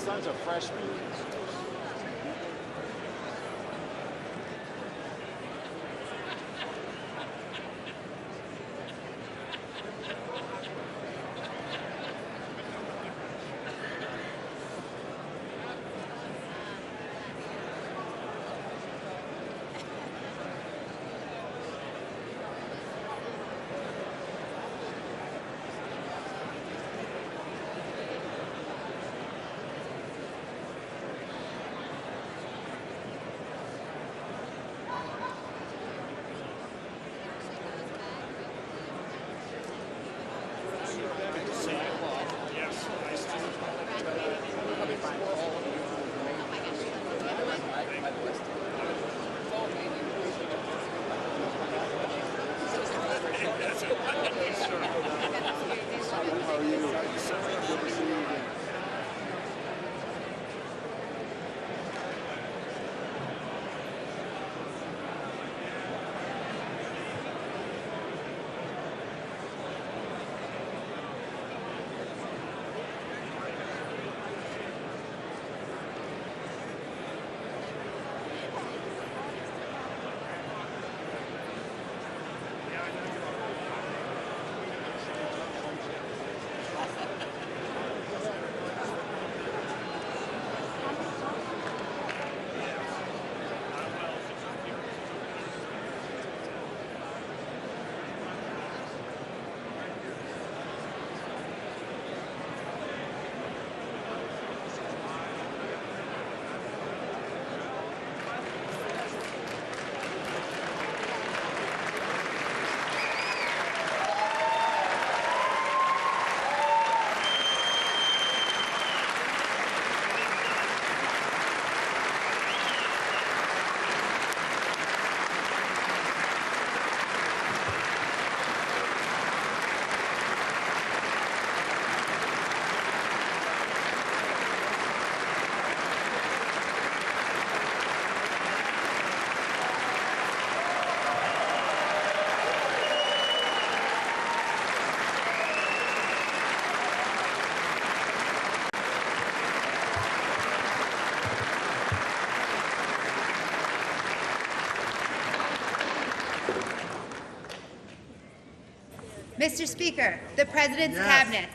son's a freshman. Mr. Speaker, the President's Cabinet.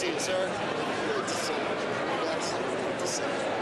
see you, sir. Good to see you. Yes, good to see you.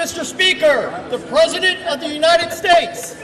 Mr. Speaker, the President of the United States.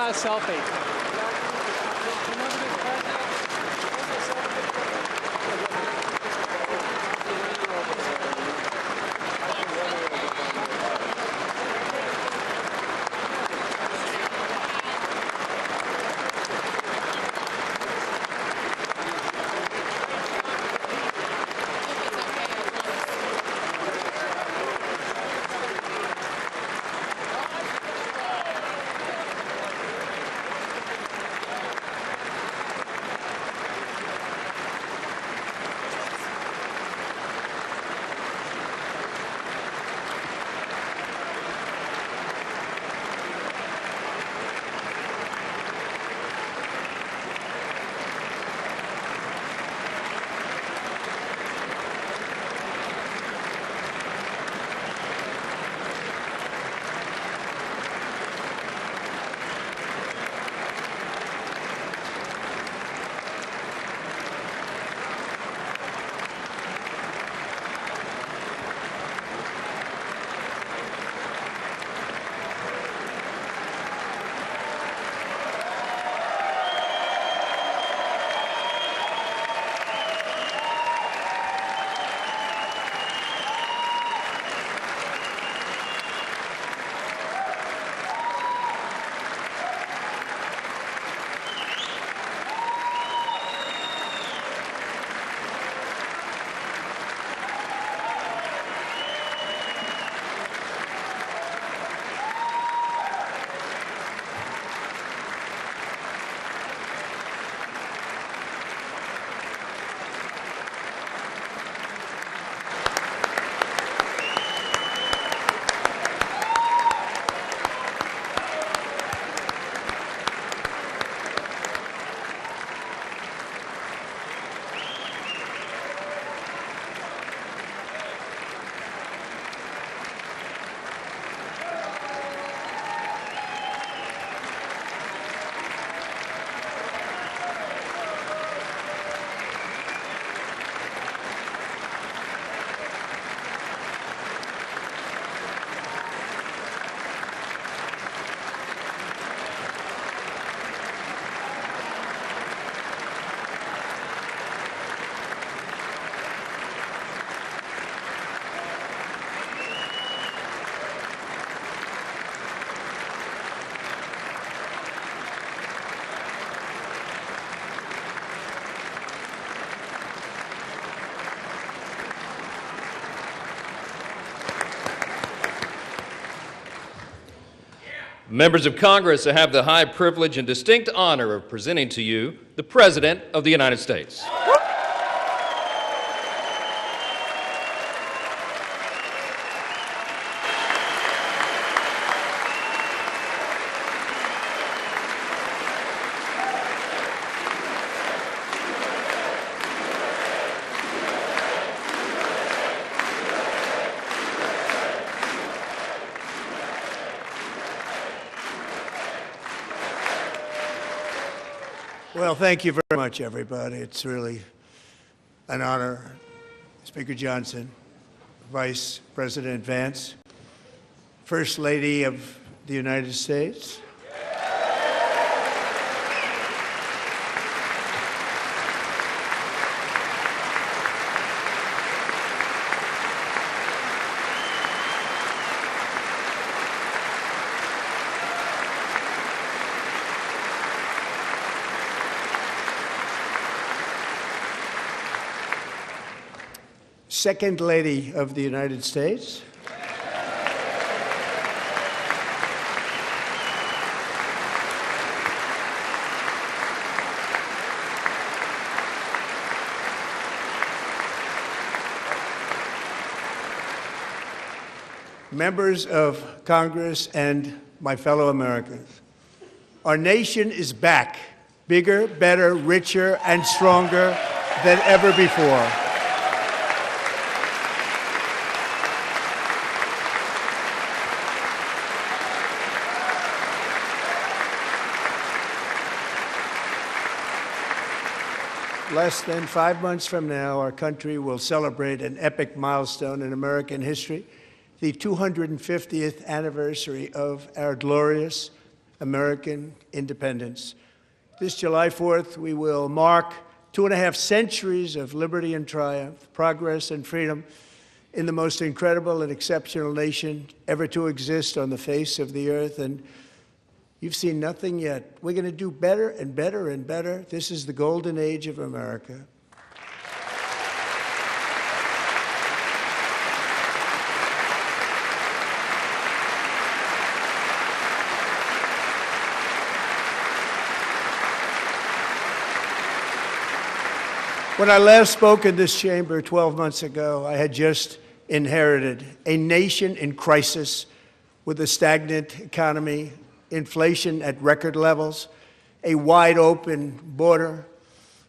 a selfie. Members of Congress, I have the high privilege and distinct honor of presenting to you the President of the United States. Well, thank you very much, everybody. It's really an honor. Speaker Johnson, Vice President Vance, First Lady of the United States, Second Lady of the United States, members of Congress, and my fellow Americans. Our nation is back, bigger, better, richer, and stronger than ever before. Less than 5 months from now, our country will celebrate an epic milestone in American history, the 250th anniversary of our glorious American independence. This July 4th, we will mark 2.5 centuries of liberty and triumph, progress and freedom in the most incredible and exceptional nation ever to exist on the face of the earth. And you've seen nothing yet. We're going to do better and better and better. This is the golden age of America. When I last spoke in this chamber 12 months ago, I had just inherited a nation in crisis with a stagnant economy, inflation at record levels, a wide open border,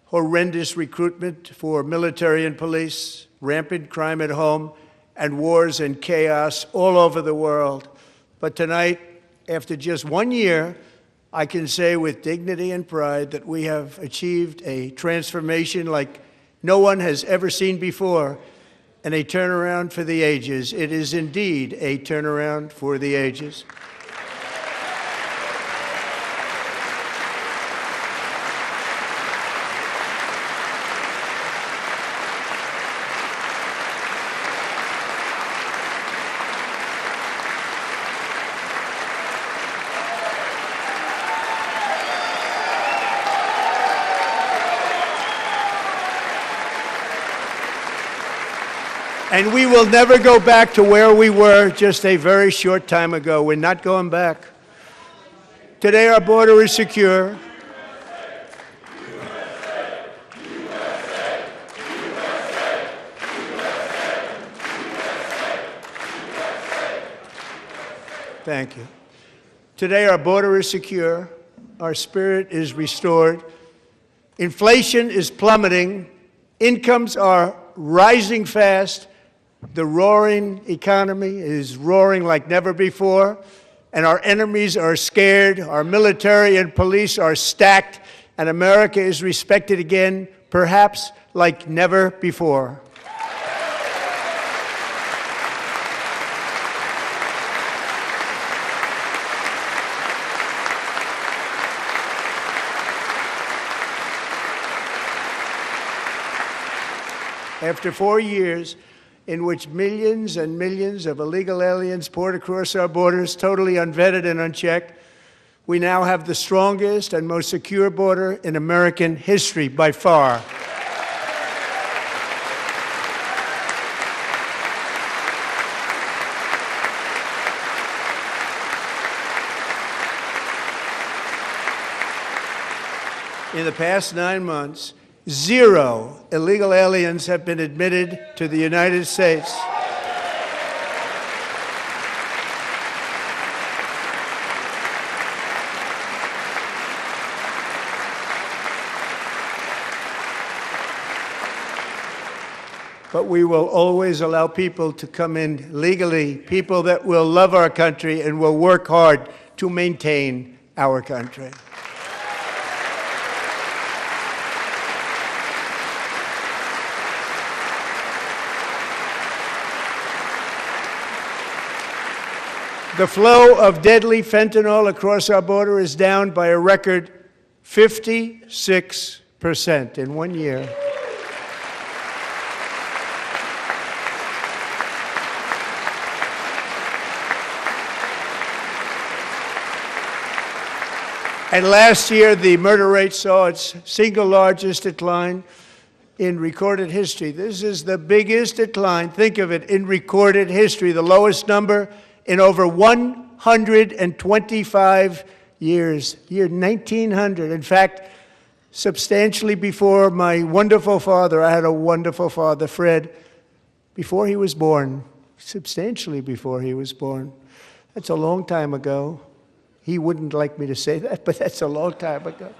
horrendous recruitment for military and police, rampant crime at home, and wars and chaos all over the world. But tonight, after just 1 year, I can say with dignity and pride that we have achieved a transformation like no one has ever seen before, and a turnaround for the ages. It is indeed a turnaround for the ages. And we will never go back to where we were just a very short time ago. We're not going back. Today, our border is secure. Thank you. Today, our border is secure. Our spirit is restored. Inflation is plummeting. Incomes are rising fast. The roaring economy is roaring like never before, and our enemies are scared, our military and police are stacked, and America is respected again, perhaps like never before. After 4 years in which millions and millions of illegal aliens poured across our borders, totally unvetted and unchecked, we now have the strongest and most secure border in American history by far. In the past 9 months, 0 illegal aliens have been admitted to the United States. But we will always allow people to come in legally, people that will love our country and will work hard to maintain our country. The flow of deadly fentanyl across our border is down by a record 56% in 1 year. And last year, the murder rate saw its single largest decline in recorded history. This is the biggest decline, think of it, in recorded history, the lowest number in over 125 years, year 1900. In fact, substantially before my wonderful father, I had a wonderful father, Fred, before he was born, substantially before he was born. That's a long time ago. He wouldn't like me to say that, but that's a long time ago.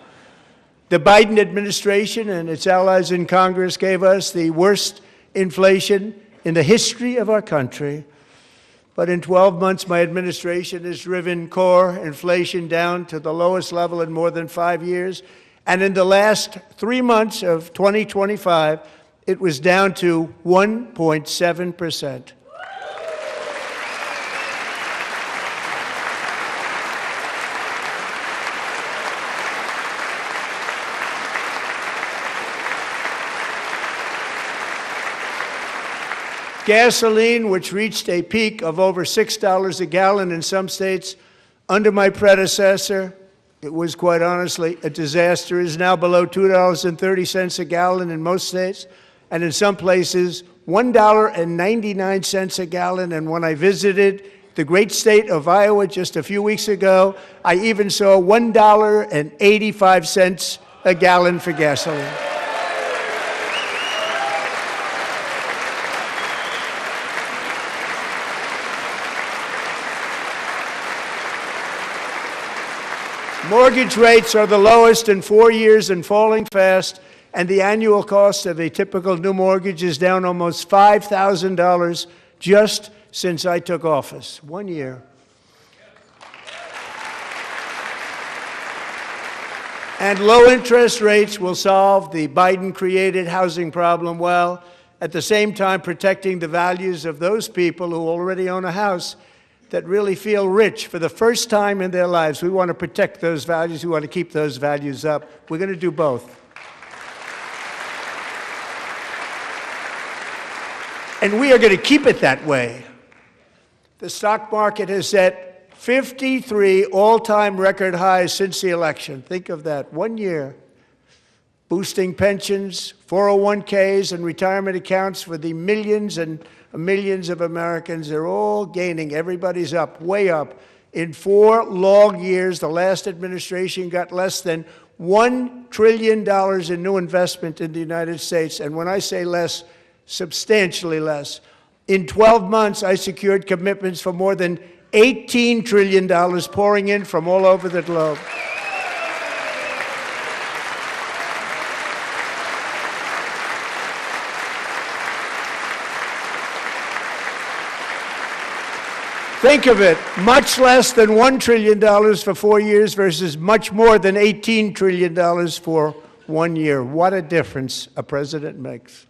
The Biden administration and its allies in Congress gave us the worst inflation in the history of our country. But in 12 months, my administration has driven core inflation down to the lowest level in more than 5 years. And in the last 3 months of 2025, it was down to 1.7%. Gasoline, which reached a peak of over $6 a gallon in some states under my predecessor, it was quite honestly a disaster, is now below $2.30 a gallon in most states, and in some places, $1.99 a gallon. And when I visited the great state of Iowa just a few weeks ago, I even saw $1.85 a gallon for gasoline. Mortgage rates are the lowest in 4 years and falling fast, and the annual cost of a typical new mortgage is down almost $5,000 just since I took office. 1 year. And low interest rates will solve the Biden-created housing problem while at the same time protecting the values of those people who already own a house that really feel rich for the first time in their lives. We want to protect those values. We want to keep those values up. We're going to do both. And we are going to keep it that way. The stock market has set 53 all-time record highs since the election. Think of that, 1 year. Boosting pensions, 401ks, and retirement accounts for the millions and millions of Americans. They're all gaining. Everybody's up, way up. In 4 long years, the last administration got less than $1 trillion in new investment in the United States. And when I say less, substantially less. In 12 months, I secured commitments for more than $18 trillion pouring in from all over the globe. Think of it, much less than $1 trillion for 4 years versus much more than $18 trillion for 1 year. What a difference a president makes.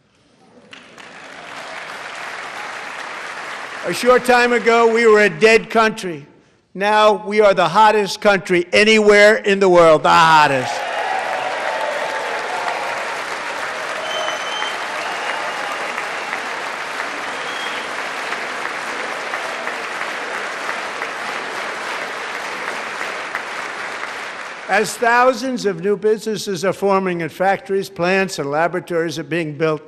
A short time ago, we were a dead country. Now we are the hottest country anywhere in the world, the hottest. As thousands of new businesses are forming and factories, plants, and laboratories are being built,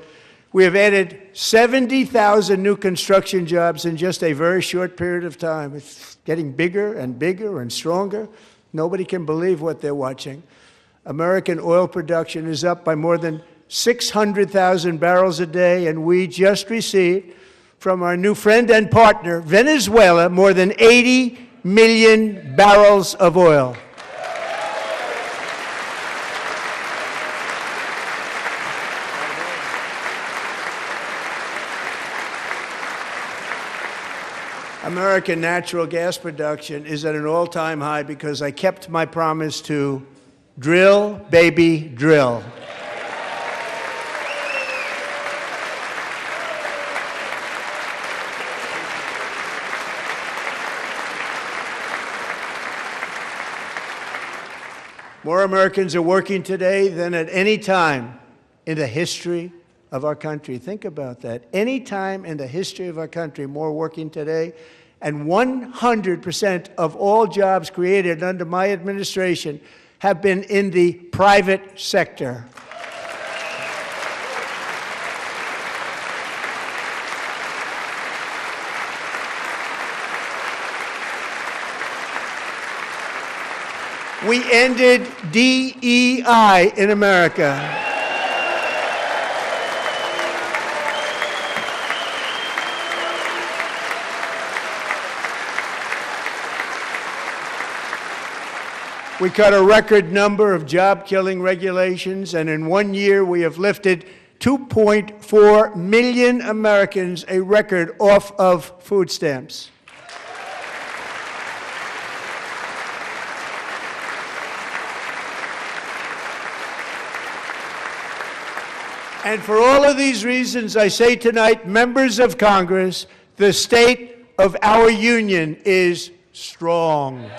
we have added 70,000 new construction jobs in just a very short period of time. It's getting bigger and bigger and stronger. Nobody can believe what they're watching. American oil production is up by more than 600,000 barrels a day, and we just received from our new friend and partner, Venezuela, more than 80 million barrels of oil. American natural gas production is at an all-time high because I kept my promise to drill, baby, drill. More Americans are working today than at any time in the history of our country. Think about that. Any time in the history of our country, more working today. And 100% of all jobs created under my administration have been in the private sector. We ended DEI in America. We cut a record number of job-killing regulations, and in 1 year we have lifted 2.4 million Americans, a record, off of food stamps. And for all of these reasons, I say tonight, members of Congress, the state of our union is strong.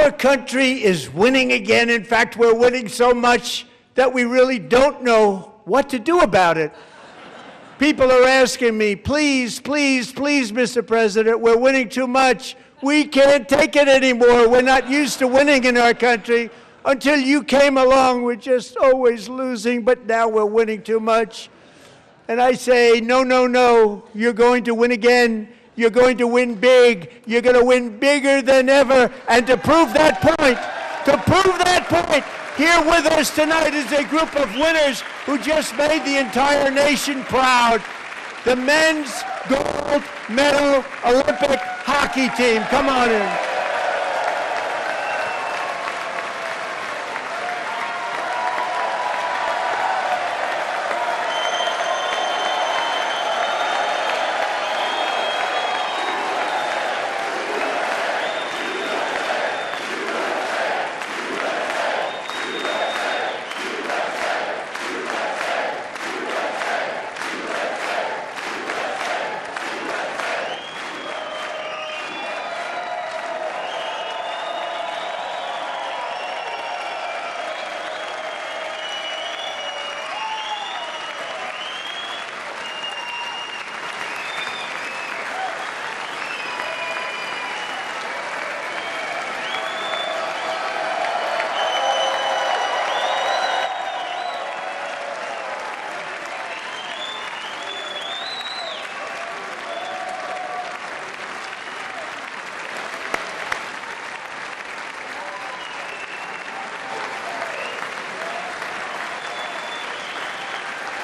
Our country is winning again. In fact, we're winning so much that we really don't know what to do about it. People are asking me, please, please, please, Mr. President, we're winning too much. We can't take it anymore. We're not used to winning in our country. Until you came along, we're just always losing, but now we're winning too much. And I say, no, no, no, you're going to win again. You're going to win big. You're going to win bigger than ever. And to prove that point, here with us tonight is a group of winners who just made the entire nation proud. The men's gold medal Olympic hockey team. Come on in.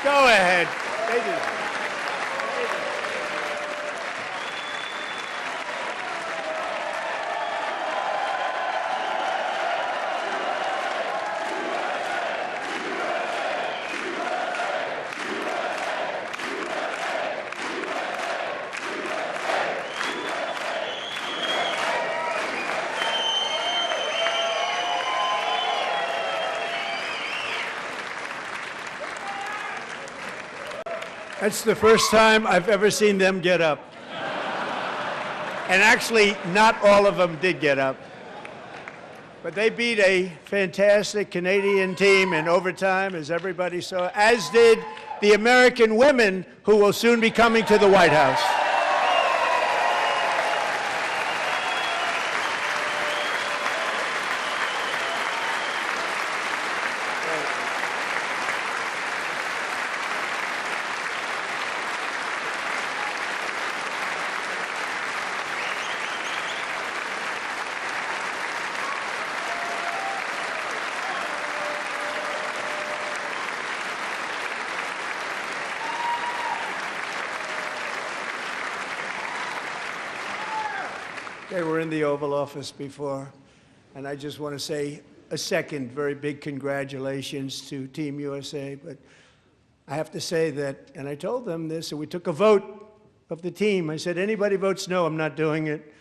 Go ahead. That's the first time I've ever seen them get up. And actually, not all of them did get up. But they beat a fantastic Canadian team in overtime, as everybody saw, as did the American women who will soon be coming to the White House. They were in the Oval Office before, and I just want to say a second very big congratulations to Team USA. But I have to say that, and I told them this, and we took a vote of the team. I said, anybody votes no, I'm not doing it.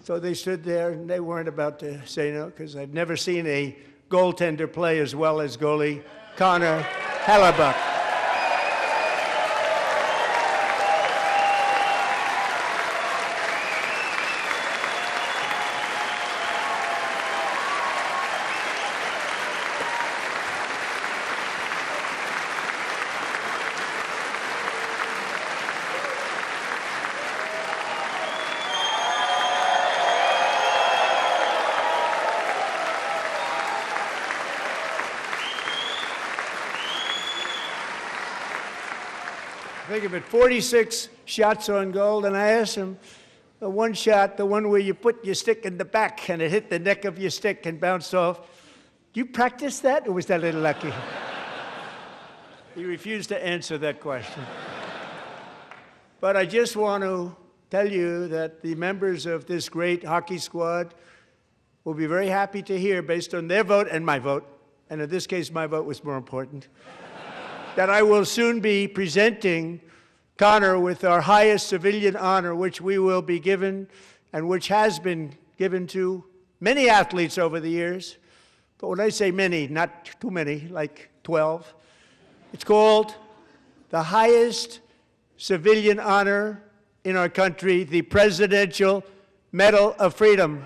So they stood there, and they weren't about to say no, because I've never seen a goaltender play as well as goalie Connor Hellebuyck. Think of it, 46 shots on goal, and I asked him, the one shot, the one where you put your stick in the back and it hit the neck of your stick and bounced off, do you practice that, or was that a little lucky? He refused to answer that question. But I just want to tell you that the members of this great hockey squad will be very happy to hear, based on their vote and my vote, and in this case my vote was more important, that I will soon be presenting Connor with our highest civilian honor, which we will be given, and which has been given to many athletes over the years. But when I say many, not too many, like 12. It's called the highest civilian honor in our country, the Presidential Medal of Freedom.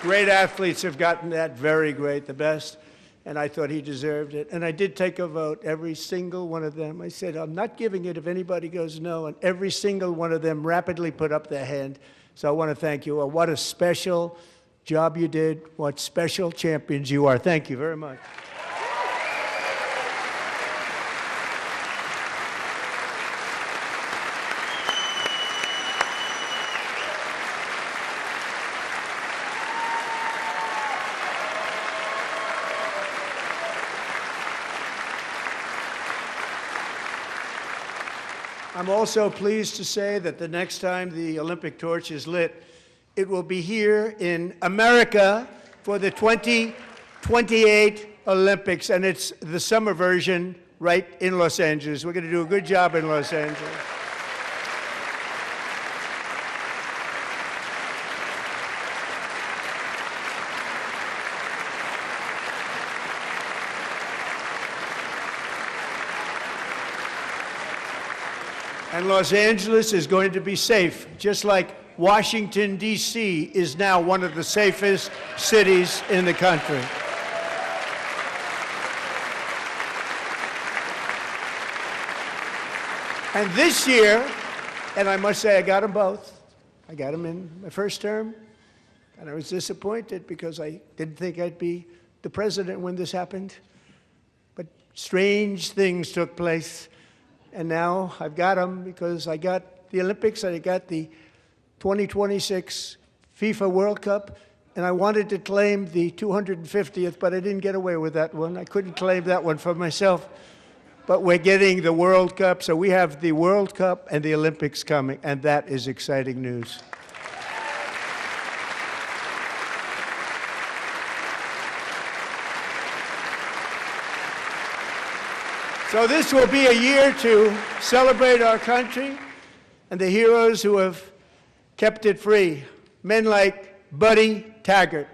Great athletes have gotten that, very great, the best, and I thought he deserved it. And I did take a vote, every single one of them. I said, I'm not giving it if anybody goes no, and every single one of them rapidly put up their hand. So I want to thank you all. What a special job you did. What special champions you are. Thank you very much. I'm also pleased to say that the next time the Olympic torch is lit, it will be here in America for the 2028 Olympics, and it's the summer version right in Los Angeles. We're going to do a good job in Los Angeles. And Los Angeles is going to be safe, just like Washington, D.C. is now one of the safest cities in the country. And this year, and I must say I got them both. I got them in my first term, and I was disappointed because I didn't think I'd be the president when this happened. But strange things took place. And now I've got them because I got the Olympics and I got the 2026 FIFA World Cup, and I wanted to claim the 250th, but I didn't get away with that one. I couldn't claim that one for myself. But we're getting the World Cup, so we have the World Cup and the Olympics coming, and that is exciting news. So this will be a year to celebrate our country and the heroes who have kept it free. Men like Buddy Taggart.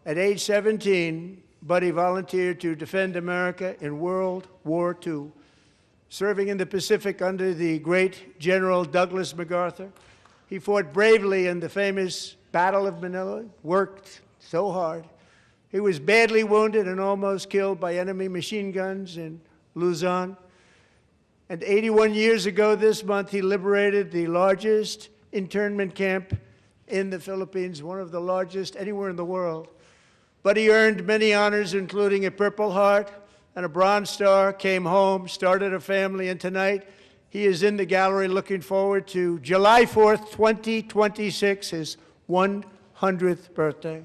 At age 17, Buddy volunteered to defend America in World War II, serving in the Pacific under the great General Douglas MacArthur. He fought bravely in the famous Battle of Manila, worked so hard. He was badly wounded and almost killed by enemy machine guns in Luzon. And 81 years ago this month, he liberated the largest internment camp in the Philippines, one of the largest anywhere in the world. But he earned many honors, including a Purple Heart and a Bronze Star, came home, started a family, and tonight he is in the gallery looking forward to July 4th, 2026, his 100th birthday.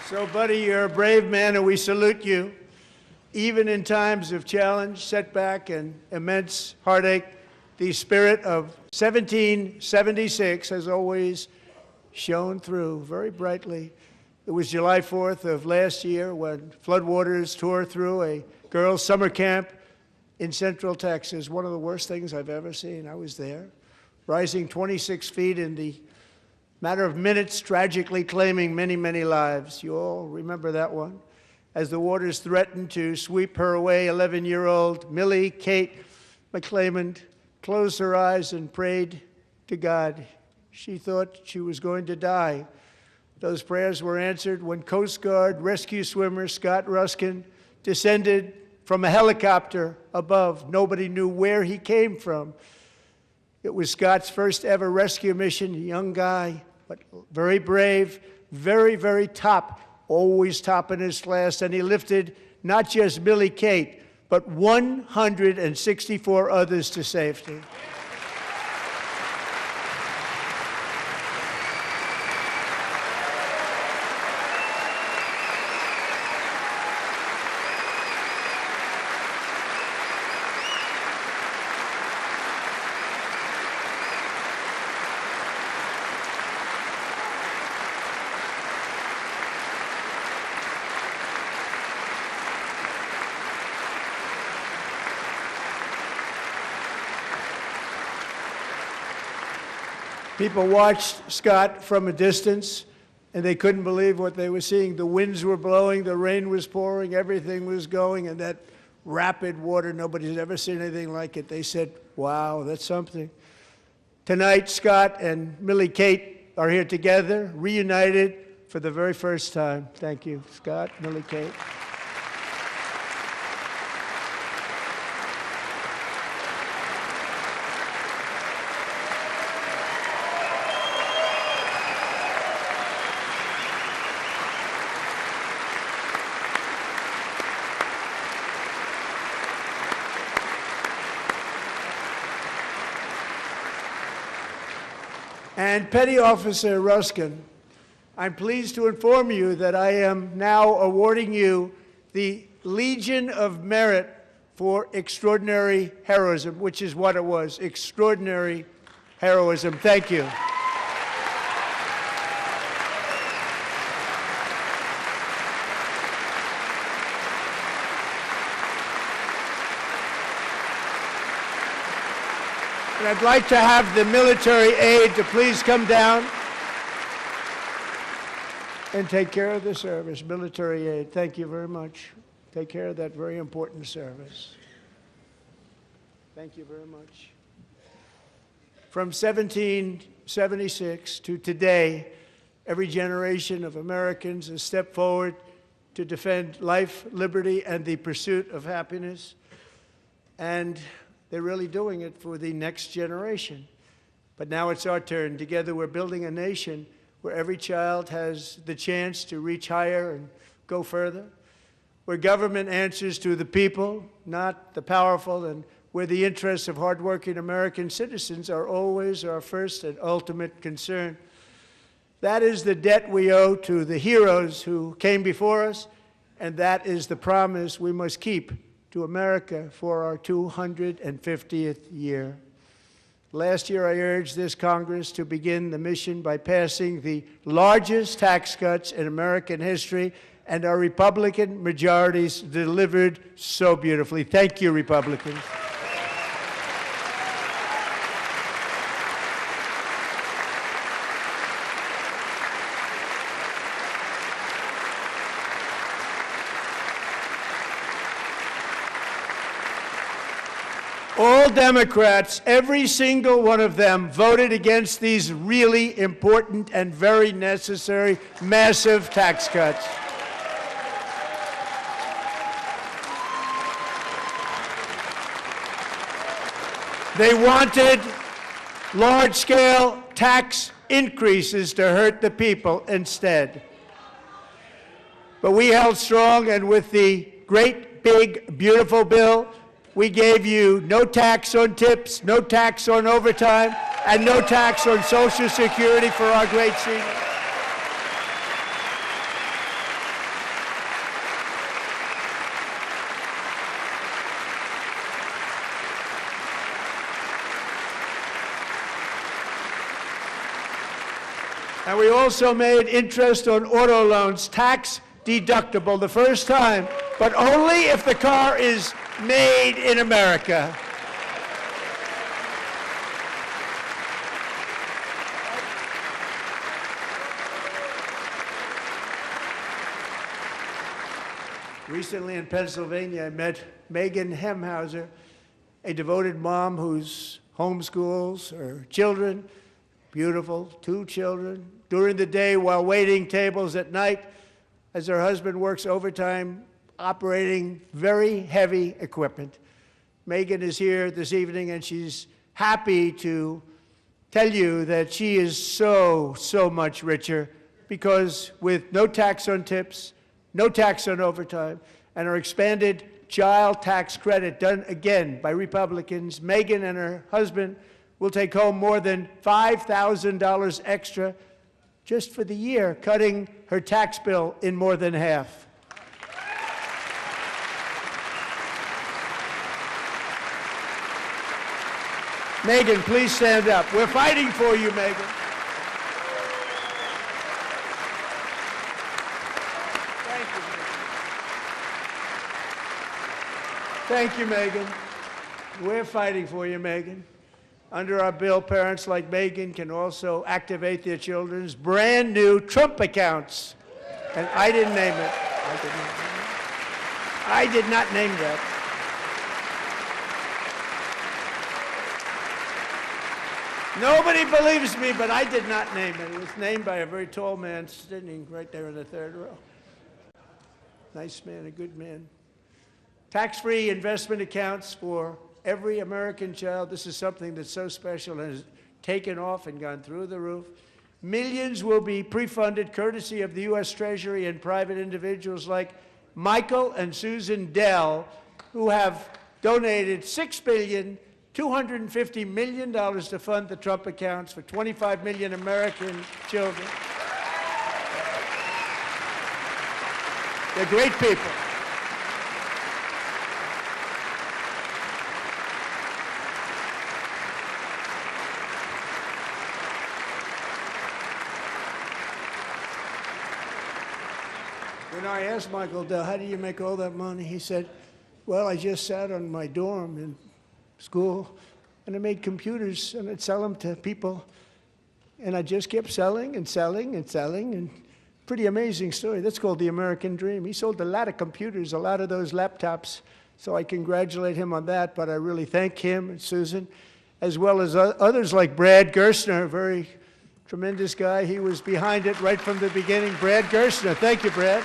So, Buddy, you're a brave man, and we salute you. Even in times of challenge, setback, and immense heartache, the spirit of 1776 has always shone through very brightly. It was July 4th of last year when floodwaters tore through a girls' summer camp in Central Texas, one of the worst things I've ever seen. I was there, rising 26 feet in the matter of minutes, tragically claiming many, many lives. You all remember that one. As the waters threatened to sweep her away, 11-year-old Millie Kate McClymont closed her eyes and prayed to God. She thought she was going to die. Those prayers were answered when Coast Guard rescue swimmer Scott Ruskin descended from a helicopter above. Nobody knew where he came from. It was Scott's first ever rescue mission, a young guy, but very brave, very, very top, always top in his class, and he lifted not just Millie Kate, but 164 others to safety. People watched Scott from a distance, and they couldn't believe what they were seeing. The winds were blowing, the rain was pouring, everything was going, and that rapid water, nobody's ever seen anything like it. They said, wow, that's something. Tonight, Scott and Millie Kate are here together, reunited for the very first time. Thank you, Scott, Millie Kate. And Petty Officer Ruskin, I'm pleased to inform you that I am now awarding you the Legion of Merit for extraordinary heroism, which is what it was, extraordinary heroism. Thank you. And I'd like to have the military aide to please come down and take care of the service. Military aide, thank you very much. Take care of that very important service. Thank you very much. From 1776 to today, every generation of Americans has stepped forward to defend life, liberty, and the pursuit of happiness. And they're really doing it for the next generation. But now it's our turn. Together we're building a nation where every child has the chance to reach higher and go further, where government answers to the people, not the powerful, and where the interests of hardworking American citizens are always our first and ultimate concern. That is the debt we owe to the heroes who came before us, and that is the promise we must keep to America for our 250th year. Last year, I urged this Congress to begin the mission by passing the largest tax cuts in American history, and our Republican majorities delivered so beautifully. Thank you, Republicans. All Democrats, every single one of them, voted against these really important and very necessary massive tax cuts. They wanted large-scale tax increases to hurt the people instead. But we held strong, and with the great, big, beautiful bill, we gave you no tax on tips, no tax on overtime, and no tax on Social Security for our great seniors. And we also made interest on auto loans tax deductible the first time, but only if the car is made in America. Recently in Pennsylvania, I met Megan Hemhauser, a devoted mom who's homeschools her children, beautiful, 2 children, during the day while waiting tables at night as her husband works overtime operating very heavy equipment. Megan is here this evening, and she's happy to tell you that she is so much richer because with no tax on tips, no tax on overtime, and our expanded child tax credit done again by Republicans, Megan and her husband will take home more than $5,000 extra just for the year, cutting her tax bill in more than half. Megan, please stand up. We're fighting for you, Megan. Thank you, Megan. We're fighting for you, Megan. Under our bill, parents like Megan can also activate their children's brand new Trump accounts. And I didn't name it. I did not name that. Nobody believes me, but I did not name it. It was named by a very tall man sitting right there in the third row. Nice man, a good man. Tax-free investment accounts for every American child. This is something that's so special and has taken off and gone through the roof. Millions will be pre-funded courtesy of the U.S. Treasury and private individuals like Michael and Susan Dell, who have donated $6.25 billion to fund the Trump accounts for 25 million American children. They're great people. When I asked Michael Dell, how do you make all that money? He said, well, I just sat on my dorm in school, and I made computers, and I'd sell them to people, and I just kept selling and selling and selling, and pretty amazing story. That's called the American dream. He sold a lot of computers, a lot of those laptops, so I congratulate him on that, but I really thank him and Susan, as well as others like Brad Gerstner, a very tremendous guy. He was behind it right from the beginning. Brad Gerstner. Thank you, Brad.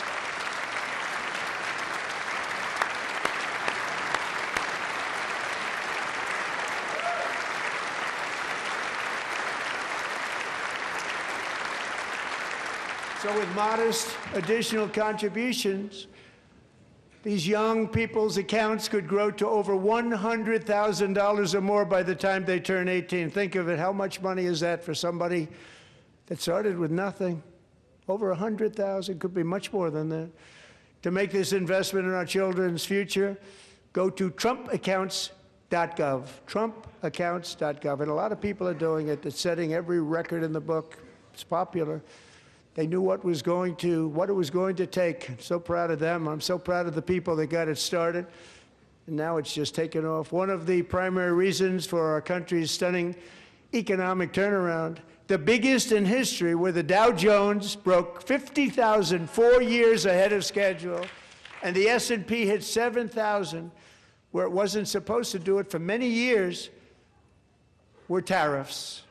So with modest additional contributions, these young people's accounts could grow to over $100,000 or more by the time they turn 18. Think of it, how much money is that for somebody that started with nothing? Over 100,000, could be much more than that. To make this investment in our children's future, go to trumpaccounts.gov, trumpaccounts.gov. And a lot of people are doing it. It's setting every record in the book. It's popular. They knew what it was going to take. I'm so proud of them. I'm so proud of the people that got it started. And now it's just taken off. One of the primary reasons for our country's stunning economic turnaround, the biggest in history, where the Dow Jones broke 50,000 4 years ahead of schedule, and the S&P hit 7,000, where it wasn't supposed to do it for many years, were tariffs.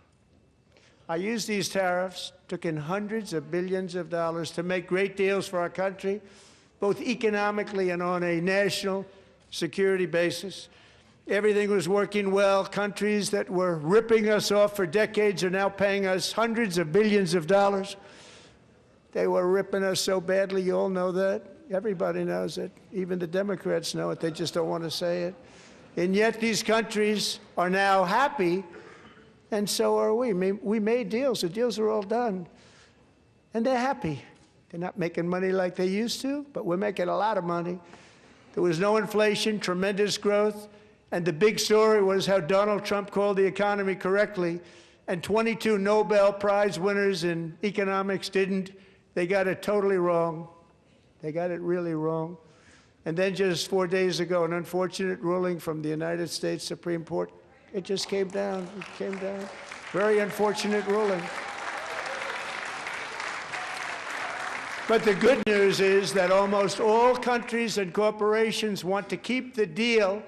I used these tariffs, took in hundreds of billions of dollars to make great deals for our country, both economically and on a national security basis. Everything was working well. Countries that were ripping us off for decades are now paying us hundreds of billions of dollars. They were ripping us so badly, you all know that. Everybody knows it. Even the Democrats know it. They just don't want to say it. And yet these countries are now happy, and so are we. We made deals. The deals are all done. And they're happy. They're not making money like they used to, but we're making a lot of money. There was no inflation, tremendous growth, and the big story was how Donald Trump called the economy correctly, and 22 Nobel Prize winners in economics didn't. They got it totally wrong. They got it really wrong. And then just 4 days ago, an unfortunate ruling from the United States Supreme Court. It just came down. It came down. Very unfortunate ruling. But the good news is that almost all countries and corporations want to keep the deal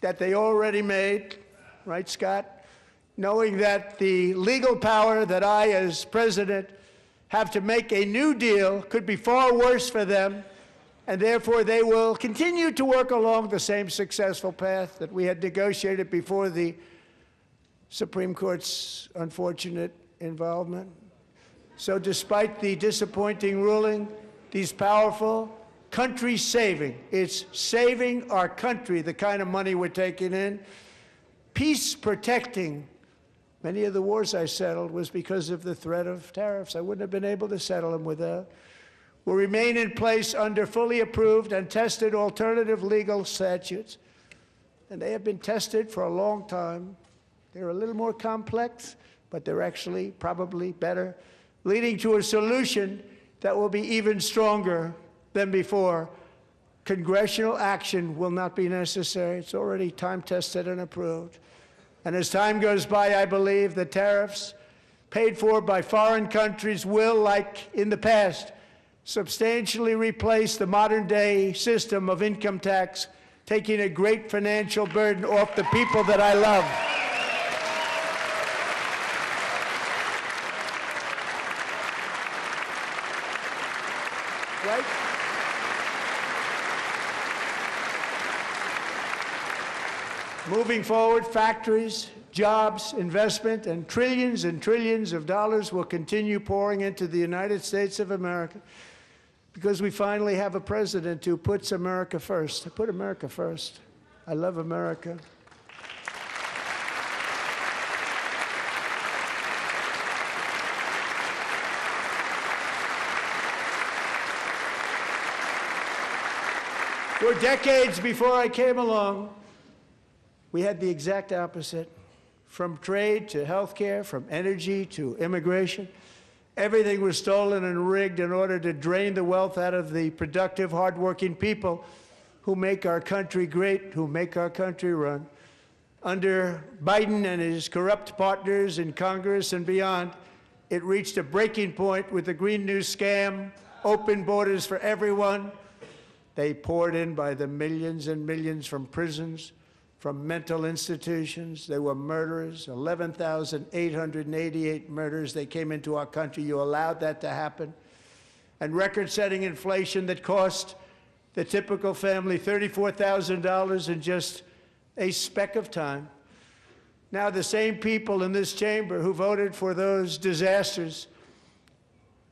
that they already made, right, Scott? Knowing that the legal power that I, as president, have to make a new deal could be far worse for them, and therefore they will continue to work along the same successful path that we had negotiated before the Supreme Court's unfortunate involvement. So despite the disappointing ruling, these powerful, country-saving, it's saving our country, the kind of money we're taking in, peace-protecting. Many of the wars I settled was because of the threat of tariffs. I wouldn't have been able to settle them without. Will remain in place under fully approved and tested alternative legal statutes. And they have been tested for a long time. They're a little more complex, but they're actually probably better, leading to a solution that will be even stronger than before. Congressional action will not be necessary. It's already time-tested and approved. And as time goes by, I believe the tariffs paid for by foreign countries will, like in the past, substantially replace the modern-day system of income tax, taking a great financial burden off the people that I love. Right? Moving forward, factories, jobs, investment, and trillions of dollars will continue pouring into the United States of America because we finally have a president who puts America first. I put America first. I love America. For decades before I came along, we had the exact opposite. From trade to healthcare, from energy to immigration, everything was stolen and rigged in order to drain the wealth out of the productive, hardworking people who make our country great, who make our country run. Under Biden and his corrupt partners in Congress and beyond, it reached a breaking point with the Green New scam, open borders for everyone. They poured in by the millions and millions from prisons, from mental institutions. They were murderers, 11,888 murders. They came into our country. You allowed that to happen. And record-setting inflation that cost the typical family $34,000 in just a speck of time. Now the same people in this chamber who voted for those disasters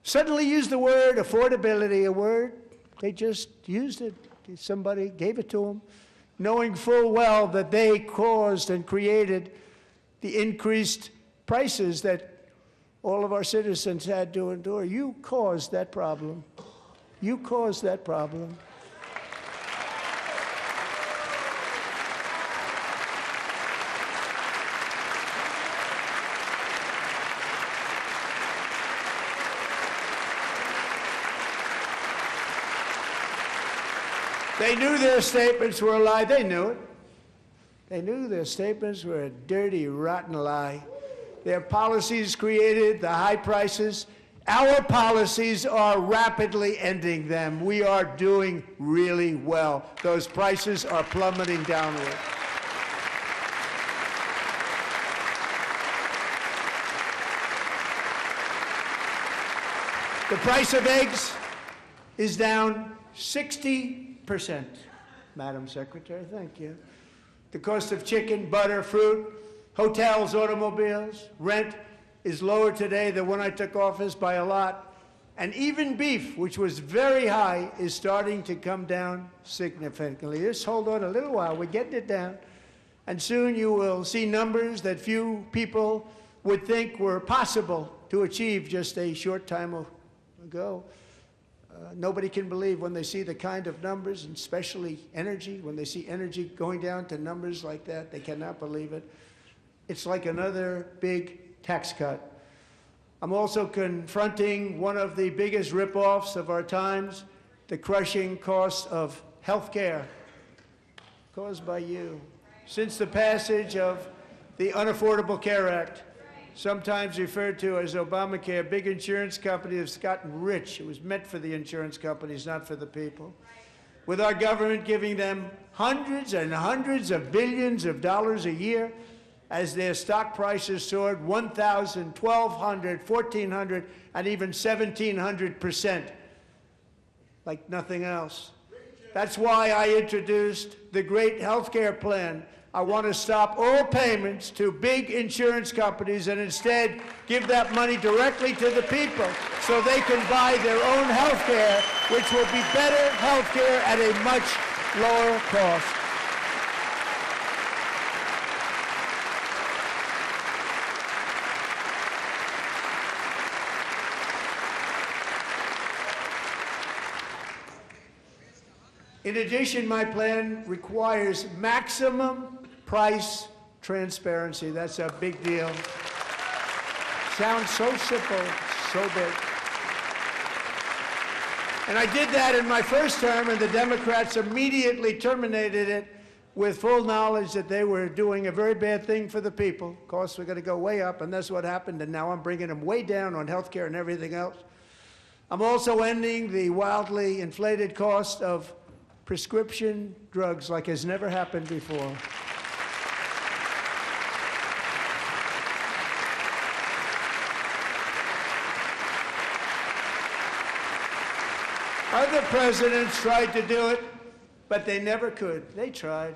suddenly used the word affordability, a word. They just used it. Somebody gave it to them, knowing full well that they caused and created the increased prices that all of our citizens had to endure. You caused that problem. You caused that problem. They knew their statements were a lie. They knew it. They knew their statements were a dirty, rotten lie. Their policies created the high prices. Our policies are rapidly ending them. We are doing really well. Those prices are plummeting downward. The price of eggs is down 60%, Madam Secretary, thank you. The cost of chicken, butter, fruit, hotels, automobiles, rent is lower today than when I took office by a lot. And even beef, which was very high, is starting to come down significantly. Just hold on a little while, we're getting it down. And soon you will see numbers that few people would think were possible to achieve just a short time ago. Nobody can believe when they see the kind of numbers, and especially energy, when they see energy going down to numbers like that, they cannot believe it. It's like another big tax cut. I'm also confronting one of the biggest ripoffs of our times, the crushing cost of health care caused by you. Since the passage of the Unaffordable Care Act, sometimes referred to as Obamacare, big insurance companies have gotten rich. It was meant for the insurance companies, not for the people. With our government giving them hundreds and hundreds of billions of dollars a year as their stock prices soared 1,000, 1,200, 1,400, and even 1,700%, like nothing else. That's why I introduced the great health care plan. I want to stop all payments to big insurance companies and instead give that money directly to the people so they can buy their own health care, which will be better health care at a much lower cost. In addition, my plan requires maximum price transparency. That's a big deal. Sounds so simple, so big. And I did that in my first term, and the Democrats immediately terminated it with full knowledge that they were doing a very bad thing for the people. Costs were going to go way up, and that's what happened, and now I'm bringing them way down on health care and everything else. I'm also ending the wildly inflated cost of prescription drugs like has never happened before. Other presidents tried to do it, but they never could. They tried.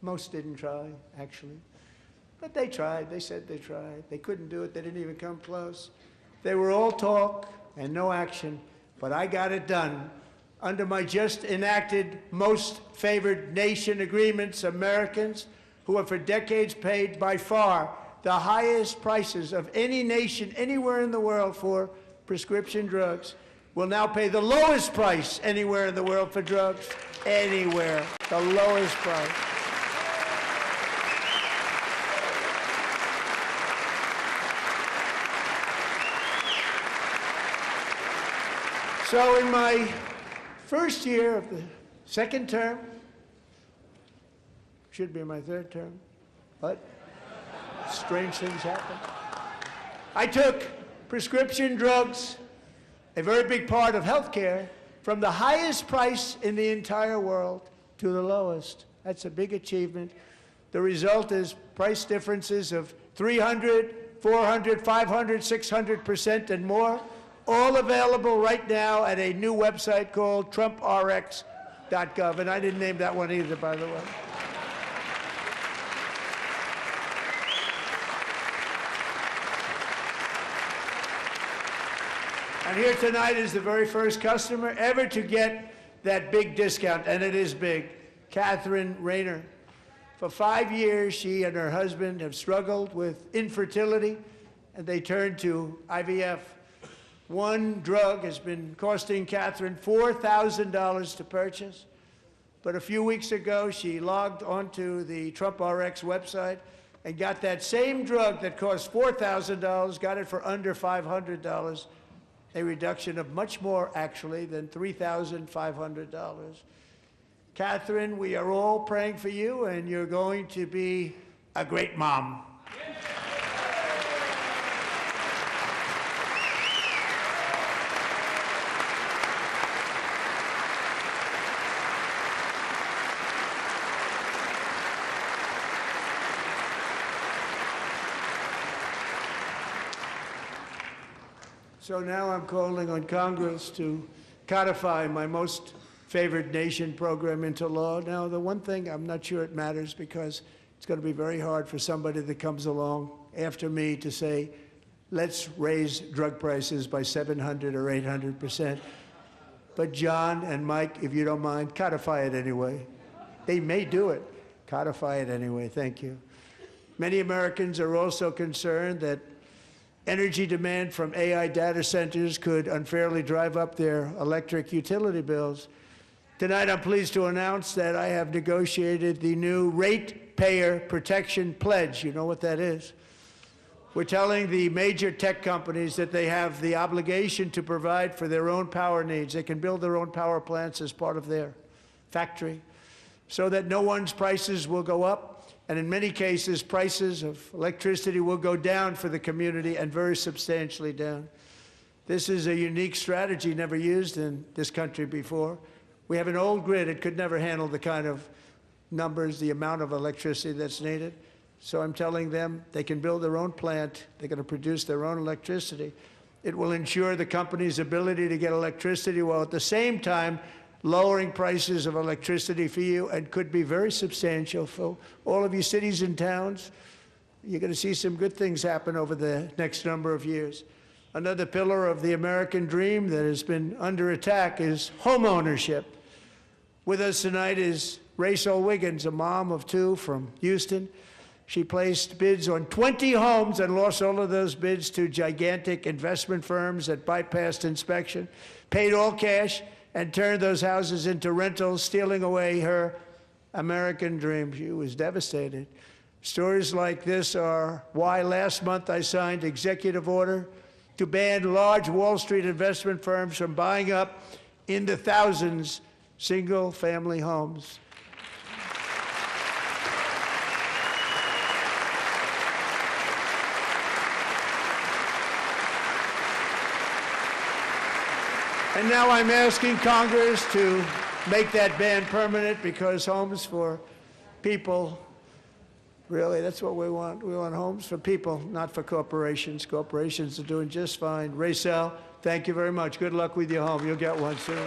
Most didn't try, actually. But they tried. They said they tried. They couldn't do it. They didn't even come close. They were all talk and no action, but I got it done. Under my just enacted most favored nation agreements, Americans who have for decades paid by far the highest prices of any nation anywhere in the world for prescription drugs will now pay the lowest price anywhere in the world for drugs. Anywhere. The lowest price. So in my first year of the second term, should be my third term, but strange things happen. I took prescription drugs, a very big part of healthcare, from the highest price in the entire world to the lowest. That's a big achievement. The result is price differences of 300, 400, 500, 600% and more, all available right now at a new website called TrumpRx.gov. And I didn't name that one either, by the way. And here tonight is the very first customer ever to get that big discount, and it is big, Catherine Rayner. For 5 years, she and her husband have struggled with infertility, and they turned to IVF. One drug has been costing Catherine $4,000 to purchase, but a few weeks ago, she logged onto the TrumpRx website and got that same drug that cost $4,000, got it for under $500. A reduction of much more, actually, than $3,500. Catherine, we are all praying for you, and you're going to be a great mom. So now I'm calling on Congress to codify my most favored nation program into law. Now, the one thing, I'm not sure it matters because it's going to be very hard for somebody that comes along after me to say, let's raise drug prices by 700 or 800%. But John and Mike, if you don't mind, codify it anyway. They may do it. Codify it anyway. Thank you. Many Americans are also concerned that energy demand from AI data centers could unfairly drive up their electric utility bills. Tonight, I'm pleased to announce that I have negotiated the new Ratepayer Protection Pledge. You know what that is? We're telling the major tech companies that they have the obligation to provide for their own power needs. They can build their own power plants as part of their factory so that no one's prices will go up. And in many cases, prices of electricity will go down for the community, and very substantially down. This is a unique strategy never used in this country before. We have an old grid. It could never handle the kind of numbers, the amount of electricity that's needed. So I'm telling them they can build their own plant. They're going to produce their own electricity. It will ensure the company's ability to get electricity while at the same time lowering prices of electricity for you, and could be very substantial for all of you cities and towns. You're going to see some good things happen over the next number of years. Another pillar of the American dream that has been under attack is home ownership. With us tonight is Rachel Wiggins, a mom of two from Houston. She placed bids on 20 homes and lost all of those bids to gigantic investment firms that bypassed inspection, paid all cash, and turned those houses into rentals, stealing away her American dream. She was devastated. Stories like this are why last month I signed executive order to ban large Wall Street investment firms from buying up in the thousands single-family homes. And now I'm asking Congress to make that ban permanent, because homes for people, really, that's what we want. We want homes for people, not for corporations. Corporations are doing just fine. Raysel, thank you very much. Good luck with your home. You'll get one soon.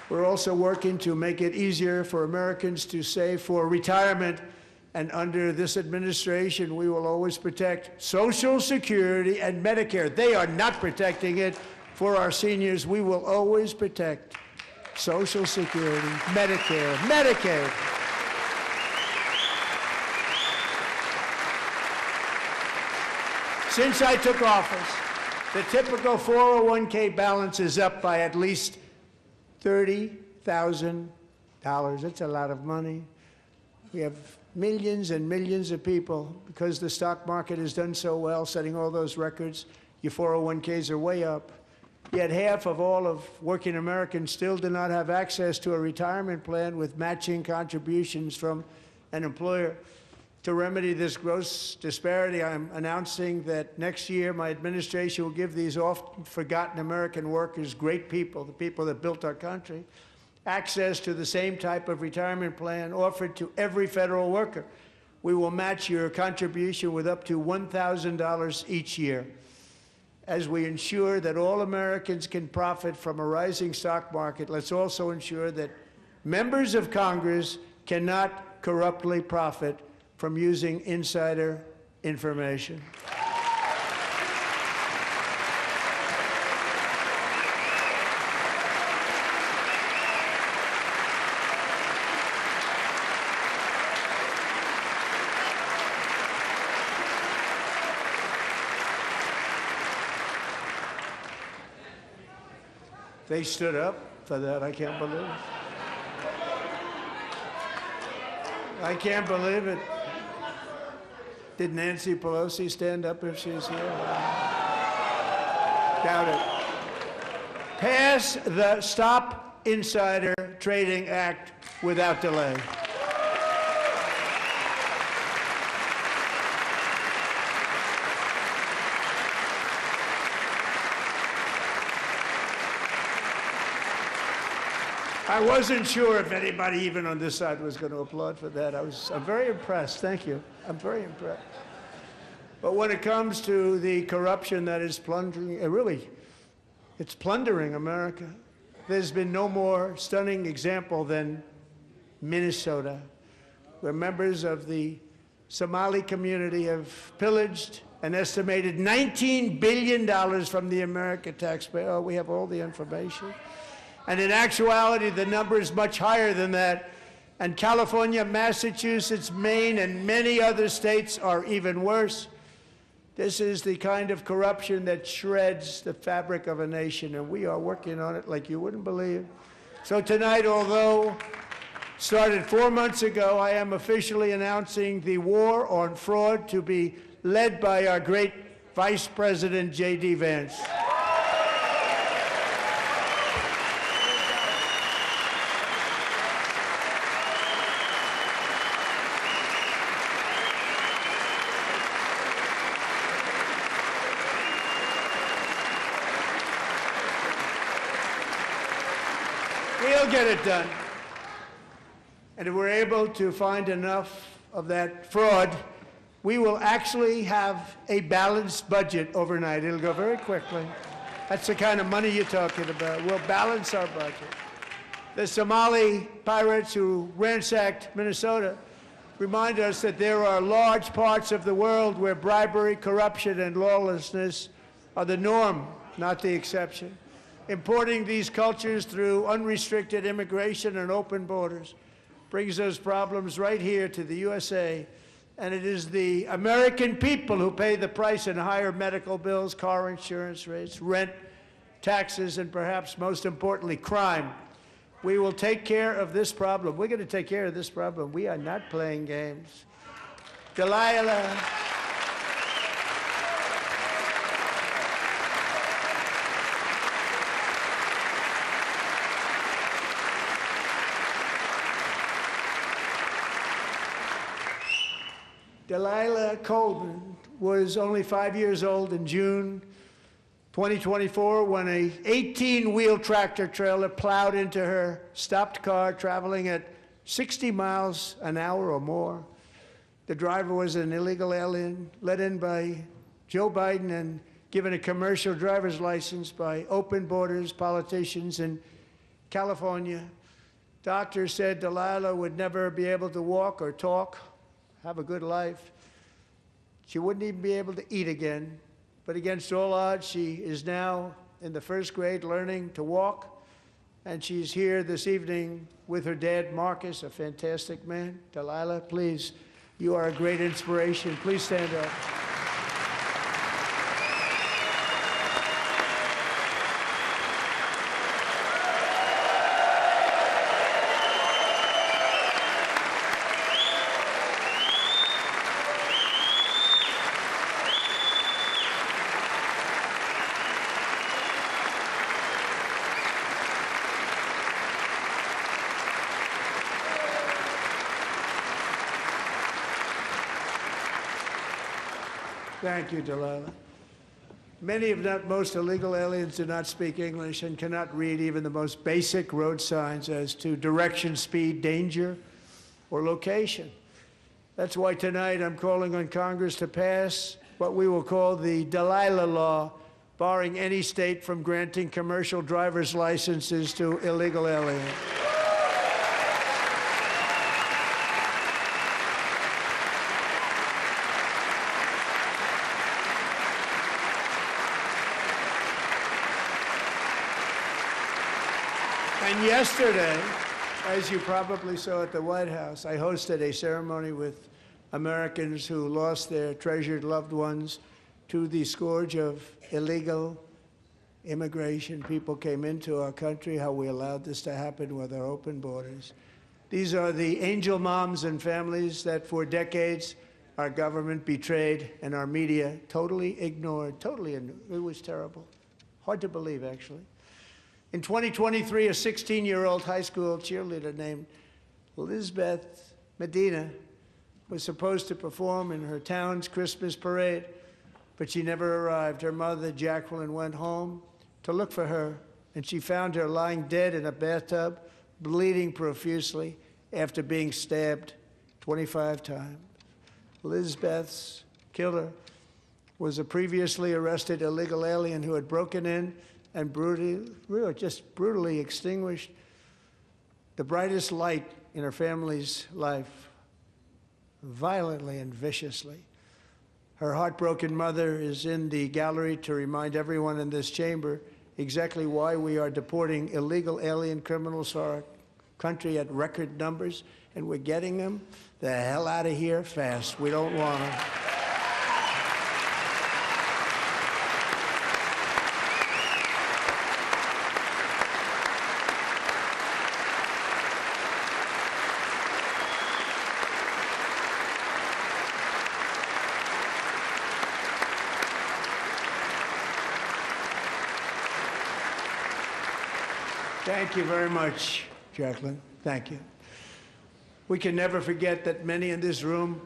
We're also working to make it easier for Americans to save for retirement. And under this administration, we will always protect Social Security and Medicare. They are not protecting it for our seniors. We will always protect Social Security, Medicare, Medicaid. Since I took office, the typical 401k balance is up by at least $30,000. That's a lot of money. We have millions and millions of people, because the stock market has done so well, setting all those records. Your 401ks are way up. Yet half of all of working Americans still do not have access to a retirement plan with matching contributions from an employer. To remedy this gross disparity, I'm announcing that next year my administration will give these often forgotten American workers, great people, the people that built our country, access to the same type of retirement plan offered to every federal worker. We will match your contribution with up to $1,000 each year. As we ensure that all Americans can profit from a rising stock market, let's also ensure that members of Congress cannot corruptly profit from using insider information. They stood up for that. I can't believe it. I can't believe it. Did Nancy Pelosi stand up if she's here? Doubt it. Pass the Stop Insider Trading Act without delay. I wasn't sure if anybody, even on this side, was going to applaud for that. I'm very impressed. Thank you. I'm very impressed. But when it comes to the corruption that is plundering, it's plundering America. There's been no more stunning example than Minnesota, where members of the Somali community have pillaged an estimated $19 billion from the American taxpayer. Oh, we have all the information. And in actuality, the number is much higher than that. And California, Massachusetts, Maine, and many other states are even worse. This is the kind of corruption that shreds the fabric of a nation, and we are working on it like you wouldn't believe. So tonight, although started 4 months ago, I am officially announcing the war on fraud to be led by our great Vice President J.D. Vance. We'll get it done. And if we're able to find enough of that fraud, we will actually have a balanced budget overnight. It'll go very quickly. That's the kind of money you're talking about. We'll balance our budget. The Somali pirates who ransacked Minnesota remind us that there are large parts of the world where bribery, corruption, and lawlessness are the norm, not the exception. Importing these cultures through unrestricted immigration and open borders brings those problems right here to the USA. And it is the American people who pay the price in higher medical bills, car insurance rates, rent, taxes, and perhaps most importantly, crime. We will take care of this problem. We're going to take care of this problem. We are not playing games. Delilah. Delilah Coleman was only 5 years old in June 2024 when a 18-wheel tractor trailer plowed into her stopped car traveling at 60 miles an hour or more. The driver was an illegal alien let in by Joe Biden and given a commercial driver's license by open borders politicians in California. Doctors said Delilah would never be able to walk or talk, have a good life. She wouldn't even be able to eat again. But against all odds, she is now in the first grade learning to walk. And she's here this evening with her dad, Marcus, a fantastic man. Delilah, please, you are a great inspiration. Please stand up. Thank you, Delilah. Many, if not most, illegal aliens do not speak English and cannot read even the most basic road signs as to direction, speed, danger, or location. That's why tonight I'm calling on Congress to pass what we will call the Delilah Law, barring any state from granting commercial driver's licenses to illegal aliens. And yesterday, as you probably saw at the White House, I hosted a ceremony with Americans who lost their treasured loved ones to the scourge of illegal immigration. People came into our country, how we allowed this to happen with our open borders. These are the angel moms and families that for decades our government betrayed and our media totally ignored. It was terrible. Hard to believe, actually. In 2023, a 16-year-old high school cheerleader named Elizabeth Medina was supposed to perform in her town's Christmas parade, but she never arrived. Her mother, Jacqueline, went home to look for her, and she found her lying dead in a bathtub, bleeding profusely after being stabbed 25 times. Elizabeth's killer was a previously arrested illegal alien who had broken in and brutally extinguished the brightest light in her family's life, violently and viciously. Her heartbroken mother is in the gallery to remind everyone in this chamber exactly why we are deporting illegal alien criminals to our country at record numbers, and we're getting them the hell out of here fast. We don't want them. Thank you very much, Jacqueline. Thank you. We can never forget that many in this room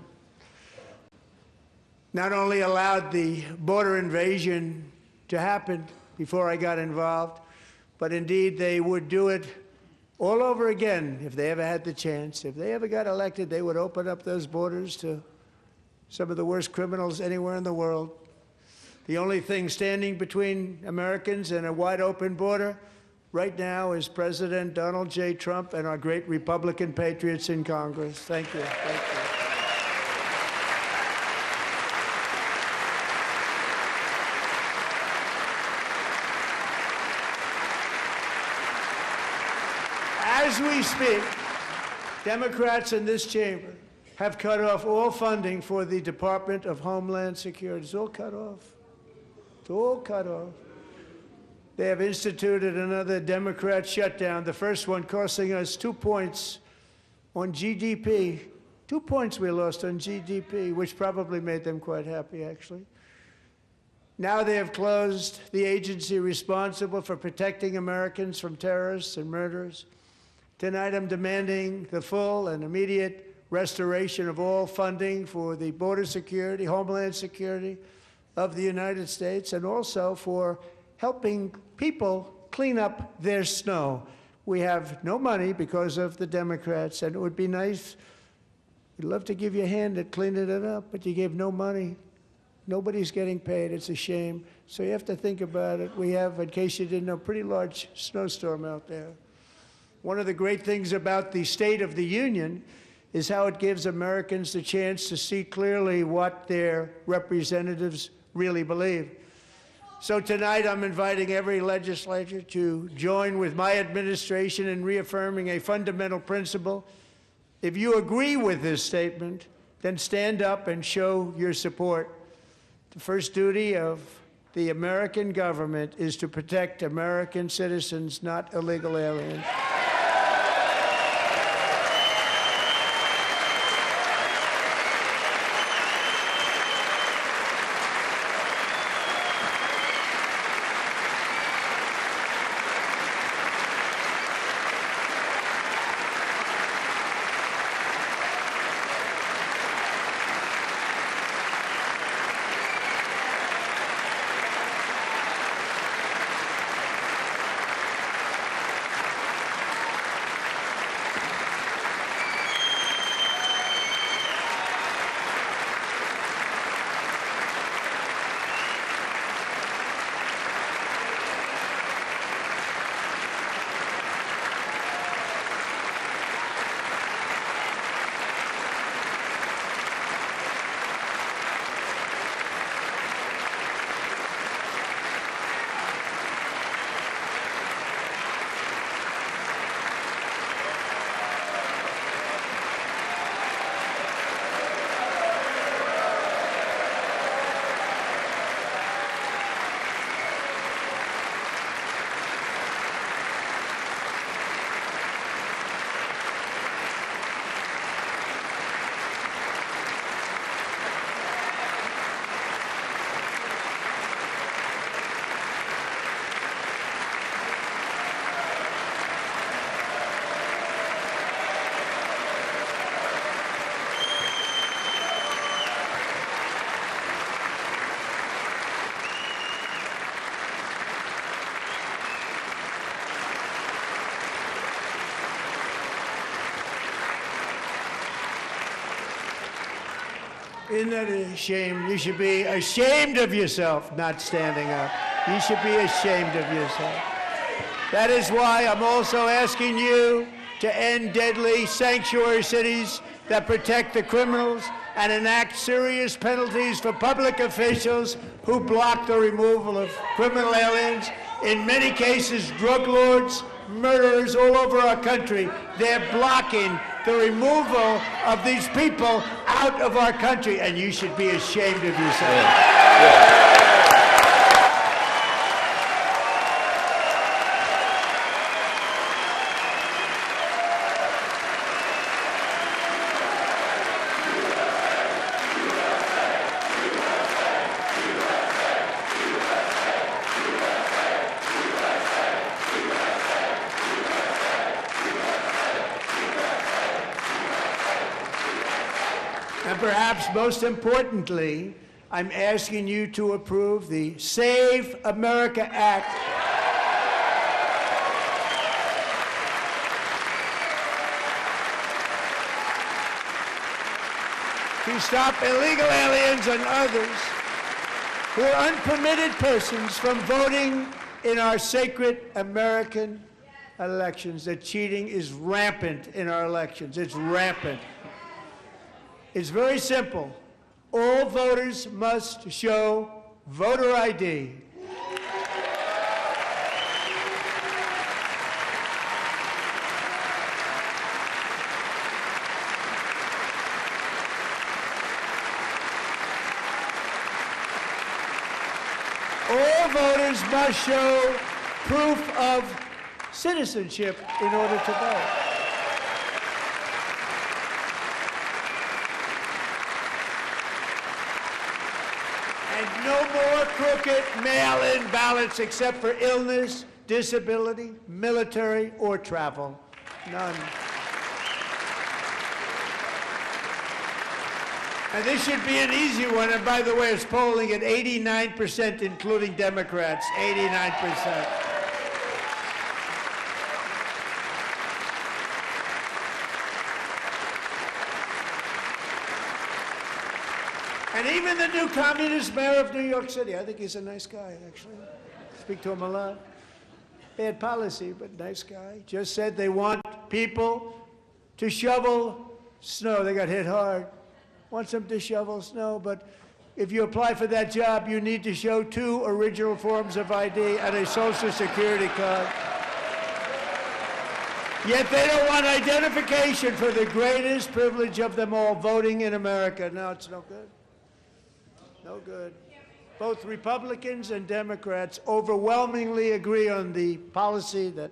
not only allowed the border invasion to happen before I got involved, but indeed they would do it all over again if they ever had the chance. If they ever got elected, they would open up those borders to some of the worst criminals anywhere in the world. The only thing standing between Americans and a wide open border right now is President Donald J. Trump and our great Republican patriots in Congress. Thank you. Thank you. As we speak, Democrats in this chamber have cut off all funding for the Department of Homeland Security. It's all cut off. It's all cut off. They have instituted another Democrat shutdown, the first one costing us 2 points on GDP. 2 points we lost on GDP, which probably made them quite happy, actually. Now they have closed the agency responsible for protecting Americans from terrorists and murderers. Tonight I'm demanding the full and immediate restoration of all funding for the border security, homeland security of the United States, and also for helping people clean up their snow. We have no money because of the Democrats, and it would be nice. We'd love to give you a hand at cleaning it up, but you gave no money. Nobody's getting paid. It's a shame. So you have to think about it. We have, in case you didn't know, a pretty large snowstorm out there. One of the great things about the State of the Union is how it gives Americans the chance to see clearly what their representatives really believe. So tonight I'm inviting every legislator to join with my administration in reaffirming a fundamental principle. If you agree with this statement, then stand up and show your support. The first duty of the American government is to protect American citizens, not illegal aliens. Isn't that a shame? You should be ashamed of yourself not standing up. You should be ashamed of yourself. That is why I'm also asking you to end deadly sanctuary cities that protect the criminals and enact serious penalties for public officials who block the removal of criminal aliens. In many cases, drug lords, murderers all over our country, they're blocking the removal of these people out of our country, and you should be ashamed of yourself. Yeah. And perhaps most importantly, I'm asking you to approve the Save America Act. To stop illegal aliens and others who are unpermitted persons from voting in our sacred American elections. That cheating is rampant in our elections. It's rampant. It's very simple. All voters must show voter ID. All voters must show proof of citizenship in order to vote. And no more crooked mail-in ballots except for illness, disability, military, or travel. None. And this should be an easy one. And by the way, it's polling at 89%, including Democrats. 89%. And even the new communist mayor of New York City, I think he's a nice guy, actually. Speak to him a lot. Bad policy, but nice guy. Just said they want people to shovel snow. They got hit hard. Wants them to shovel snow, but if you apply for that job, you need to show 2 original forms of ID and a Social Security card. Yet they don't want identification for the greatest privilege of them all, voting in America. No, it's no good. No good. Both Republicans and Democrats overwhelmingly agree on the policy that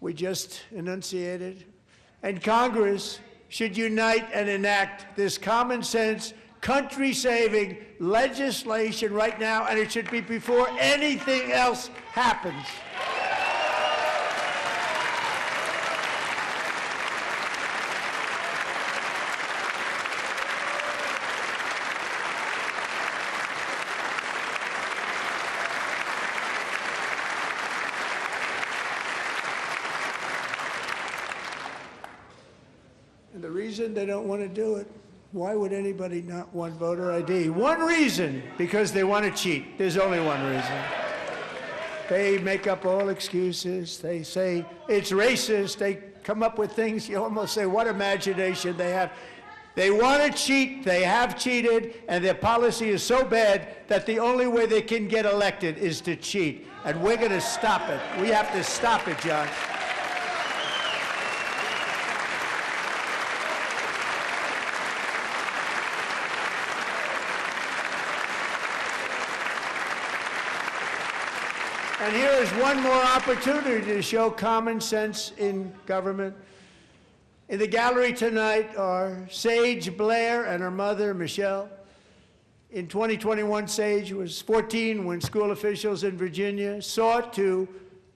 we just enunciated. And Congress should unite and enact this common sense, country-saving legislation right now, and it should be before anything else happens. And the reason they don't want to do it, why would anybody not want voter ID? One reason, because they want to cheat. There's only one reason. They make up all excuses. They say it's racist. They come up with things, you almost say, what imagination they have. They want to cheat. They have cheated, and their policy is so bad that the only way they can get elected is to cheat. And we're going to stop it. We have to stop it, John. And here is one more opportunity to show common sense in government. In the gallery tonight are Sage Blair and her mother, Michelle. In 2021, Sage was 14 when school officials in Virginia sought to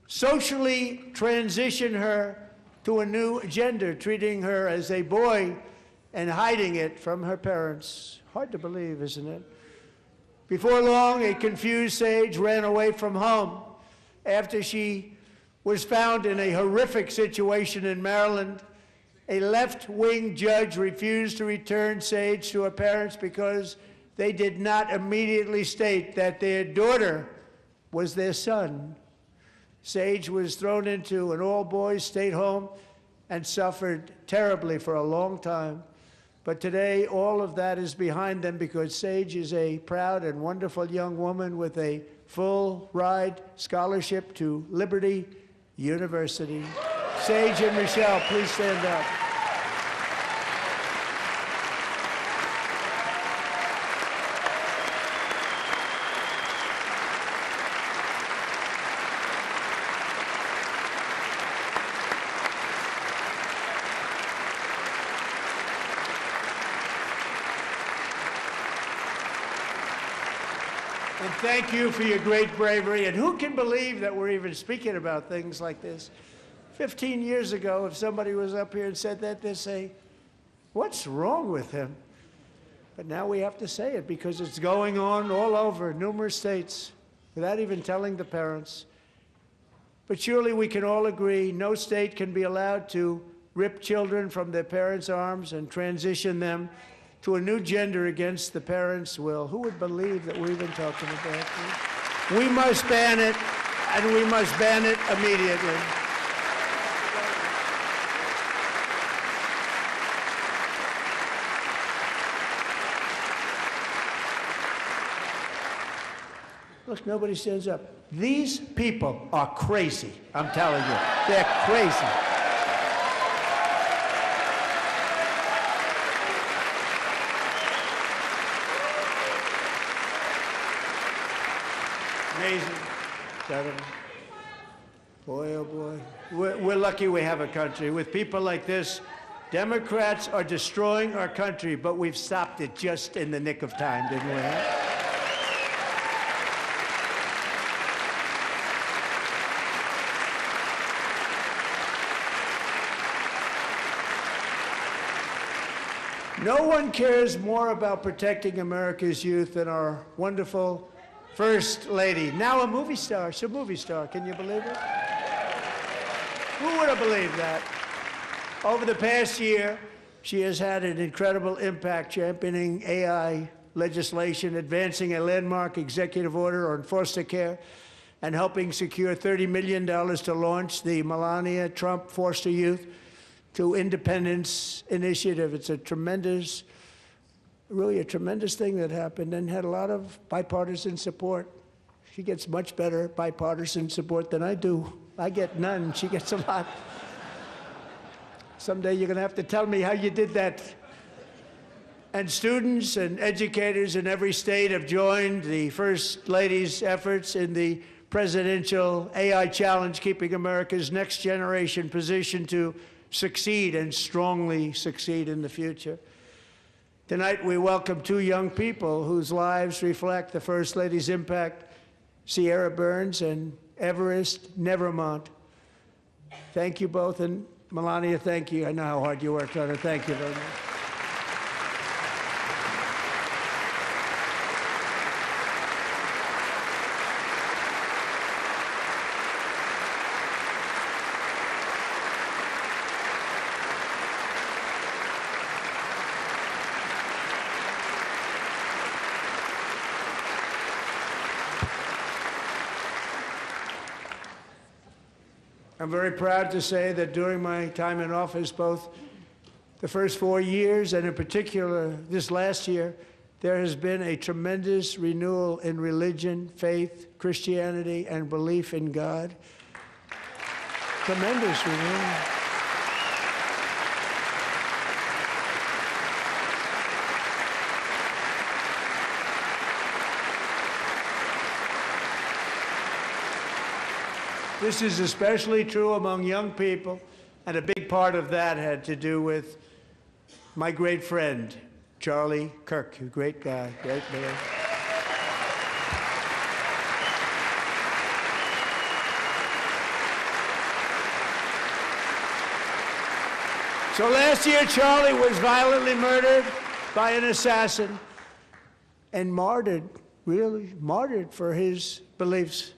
socially transition her to a new gender, treating her as a boy and hiding it from her parents. Hard to believe, isn't it? Before long, a confused Sage ran away from home after she was found in a horrific situation in Maryland. A left-wing judge refused to return Sage to her parents because they did not immediately state that their daughter was their son. Sage was thrown into an all-boys state home and suffered terribly for a long time. But today, all of that is behind them because Sage is a proud and wonderful young woman with a full-ride scholarship to Liberty University. Sage and Michelle, please stand up. And thank you for your great bravery. And who can believe that we're even speaking about things like this? 15 years ago, if somebody was up here and said that, they'd say, what's wrong with him? But now we have to say it because it's going on all over numerous states without even telling the parents. But surely we can all agree no state can be allowed to rip children from their parents' arms and transition them to a new gender against the parents' will. Who would believe that we're even talking about this? We must ban it, and we must ban it immediately. Look, nobody stands up. These people are crazy, I'm telling you. They're crazy. Amazing. Boy, oh boy. We're lucky we have a country. With people like this, Democrats are destroying our country, but we've stopped it just in the nick of time, didn't we? No one cares more about protecting America's youth than our wonderful First Lady. Now a movie star. She's a movie star. Can you believe it? Who would have believed that? Over the past year, she has had an incredible impact championing AI legislation, advancing a landmark executive order on foster care, and helping secure $30 million to launch the Melania Trump Foster Youth to Independence Initiative. It's a tremendous, really a tremendous thing that happened and had a lot of bipartisan support. She gets much better bipartisan support than I do. I get none. She gets a lot. Someday you're going to have to tell me how you did that. And students and educators in every state have joined the First Lady's efforts in the presidential AI challenge, keeping America's next generation positioned to succeed and strongly succeed in the future. Tonight, we welcome two young people whose lives reflect the First Lady's impact, Sierra Burns and Everest Nevermont. Thank you both, and Melania, thank you. I know how hard you worked on it. Thank you very much. I'm very proud to say that during my time in office, both the first 4 years and in particular this last year, there has been a tremendous renewal in religion, faith, Christianity, and belief in God. Tremendous renewal. This is especially true among young people, and a big part of that had to do with my great friend, Charlie Kirk, a great guy, great man. So last year, Charlie was violently murdered by an assassin and martyred, really martyred for his beliefs.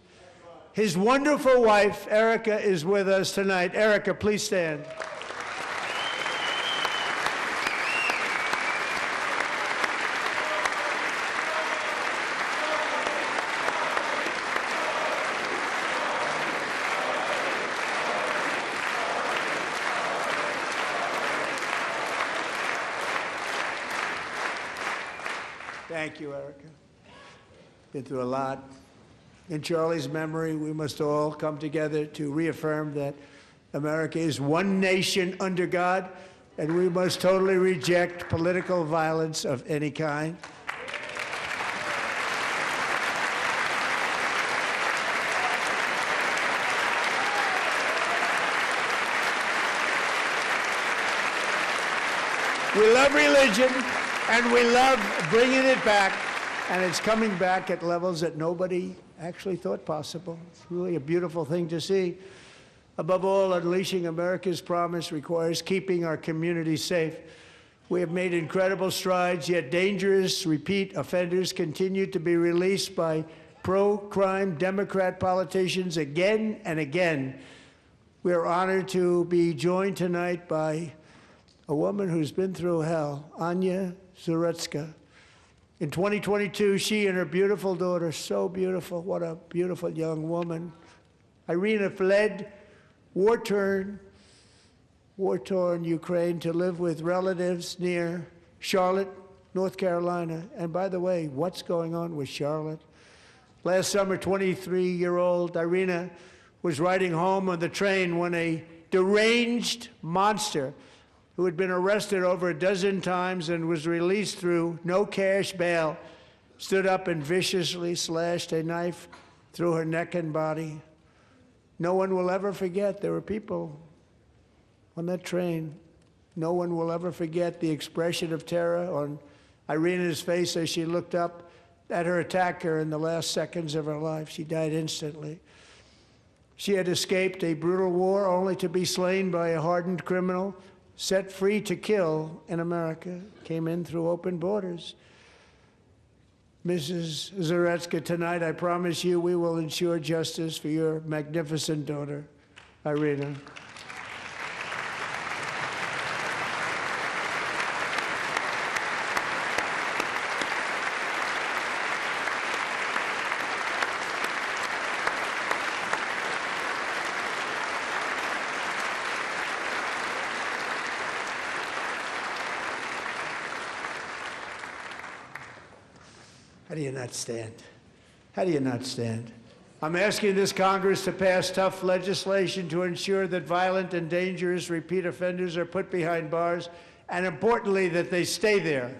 His wonderful wife, Erica, is with us tonight. Erica, please stand. Thank you, Erica. Been through a lot. In Charlie's memory, we must all come together to reaffirm that America is one nation under God, and we must totally reject political violence of any kind. We love religion, and we love bringing it back, and it's coming back at levels that nobody actually thought possible. It's really a beautiful thing to see. Above all, unleashing America's promise requires keeping our communities safe. We have made incredible strides, yet dangerous repeat offenders continue to be released by pro-crime Democrat politicians again and again. We are honored to be joined tonight by a woman who's been through hell, Anya Zarutska. In 2022, she and her beautiful daughter, so beautiful, what a beautiful young woman, Irina, fled war-torn Ukraine to live with relatives near Charlotte, North Carolina. And by the way, what's going on with Charlotte? Last summer, 23-year-old Irina was riding home on the train when a deranged monster who had been arrested over a dozen times and was released through no cash bail, stood up and viciously slashed a knife through her neck and body. No one will ever forget. There were people on that train. No one will ever forget the expression of terror on Irina's face as she looked up at her attacker in the last seconds of her life. She died instantly. She had escaped a brutal war only to be slain by a hardened criminal set free to kill in America came in through open borders. Mrs. Zaretsky, tonight I promise you we will ensure justice for your magnificent daughter, Irina. How do you not stand? How do you not stand? I'm asking this Congress to pass tough legislation to ensure that violent and dangerous repeat offenders are put behind bars, and importantly, that they stay there.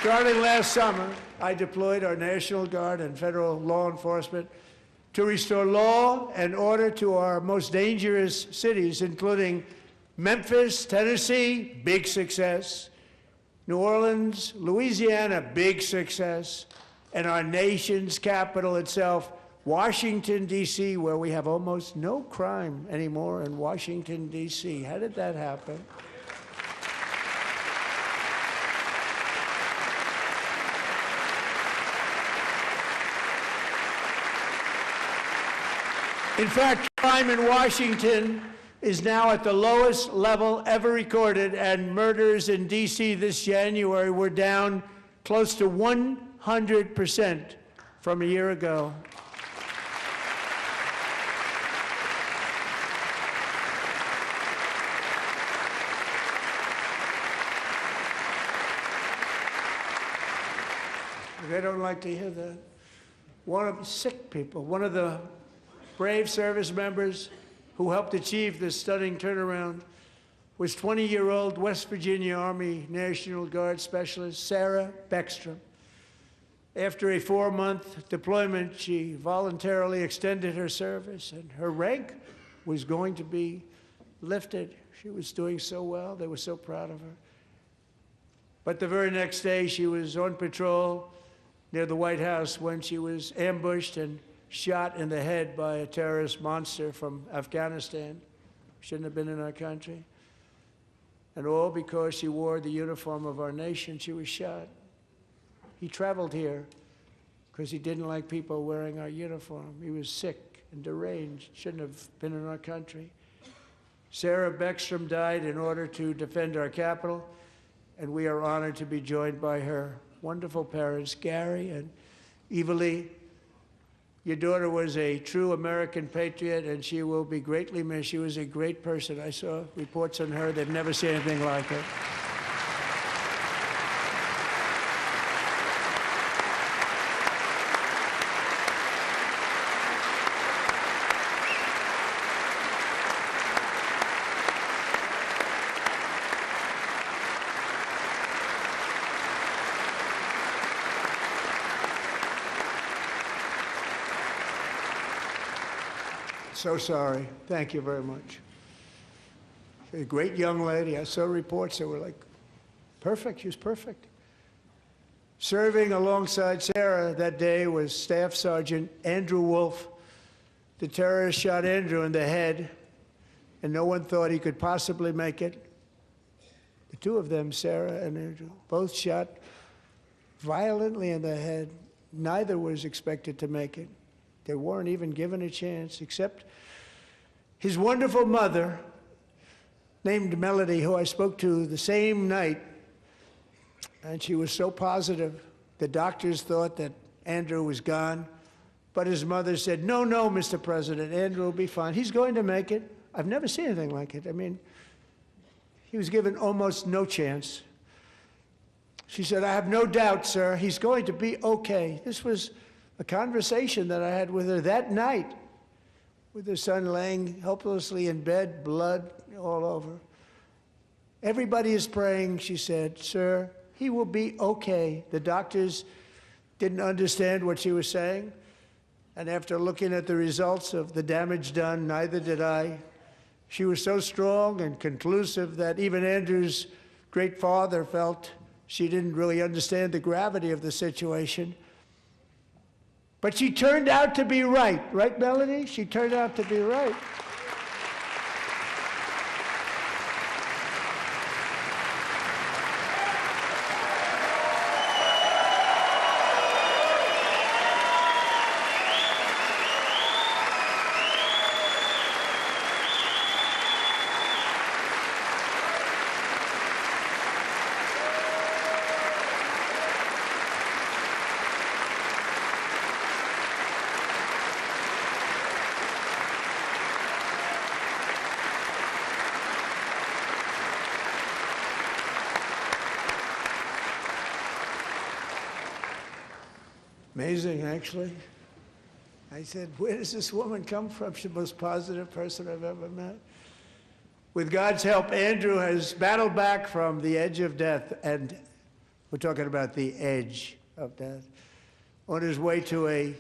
Starting last summer, I deployed our National Guard and federal law enforcement to restore law and order to our most dangerous cities, including Memphis, Tennessee, big success, New Orleans, Louisiana, big success, and our nation's capital itself, Washington, D.C., where we have almost no crime anymore in Washington, D.C. How did that happen? In fact, crime in Washington is now at the lowest level ever recorded, and murders in D.C. this January were down close to 100% from a year ago. They don't like to hear that. One of the sick people, one of the brave service members who helped achieve this stunning turnaround was 20-year-old West Virginia Army National Guard Specialist Sarah Beckstrom. After a 4-month deployment, she voluntarily extended her service, and her rank was going to be lifted. She was doing so well. They were so proud of her. But the very next day, she was on patrol near the White House when she was ambushed and shot in the head by a terrorist monster from Afghanistan. Shouldn't have been in our country. And all because she wore the uniform of our nation, she was shot. He traveled here because he didn't like people wearing our uniform. He was sick and deranged, shouldn't have been in our country. Sarah Beckstrom died in order to defend our capital, and we are honored to be joined by her wonderful parents, Gary and Eva Lee. Your daughter was a true American patriot, and she will be greatly missed. She was a great person. I saw reports on her. They've never seen anything like it. So sorry. Thank you very much. A great young lady. I saw reports that were like, perfect. She was perfect. Serving alongside Sarah that day was Staff Sergeant Andrew Wolf. The terrorist shot Andrew in the head, and no one thought he could possibly make it. The two of them, Sarah and Andrew, both shot violently in the head. Neither was expected to make it. They weren't even given a chance, except his wonderful mother, named Melody, who I spoke to the same night, and she was so positive. The doctors thought that Andrew was gone, but his mother said, no, no, Mr. President, Andrew will be fine. He's going to make it. I've never seen anything like it. I mean, he was given almost no chance. She said, I have no doubt, sir, he's going to be okay. This was a conversation that I had with her that night, with her son laying helplessly in bed, blood all over. Everybody is praying, she said, sir, he will be okay. The doctors didn't understand what she was saying, and after looking at the results of the damage done, neither did I. She was so strong and conclusive that even Andrew's great father felt she didn't really understand the gravity of the situation. But she turned out to be right. Right, Melanie? She turned out to be right. Amazing, actually. I said, where does this woman come from? She's the most positive person I've ever met. With God's help, Andrew has battled back from the edge of death, and we're talking about the edge of death, on his way to a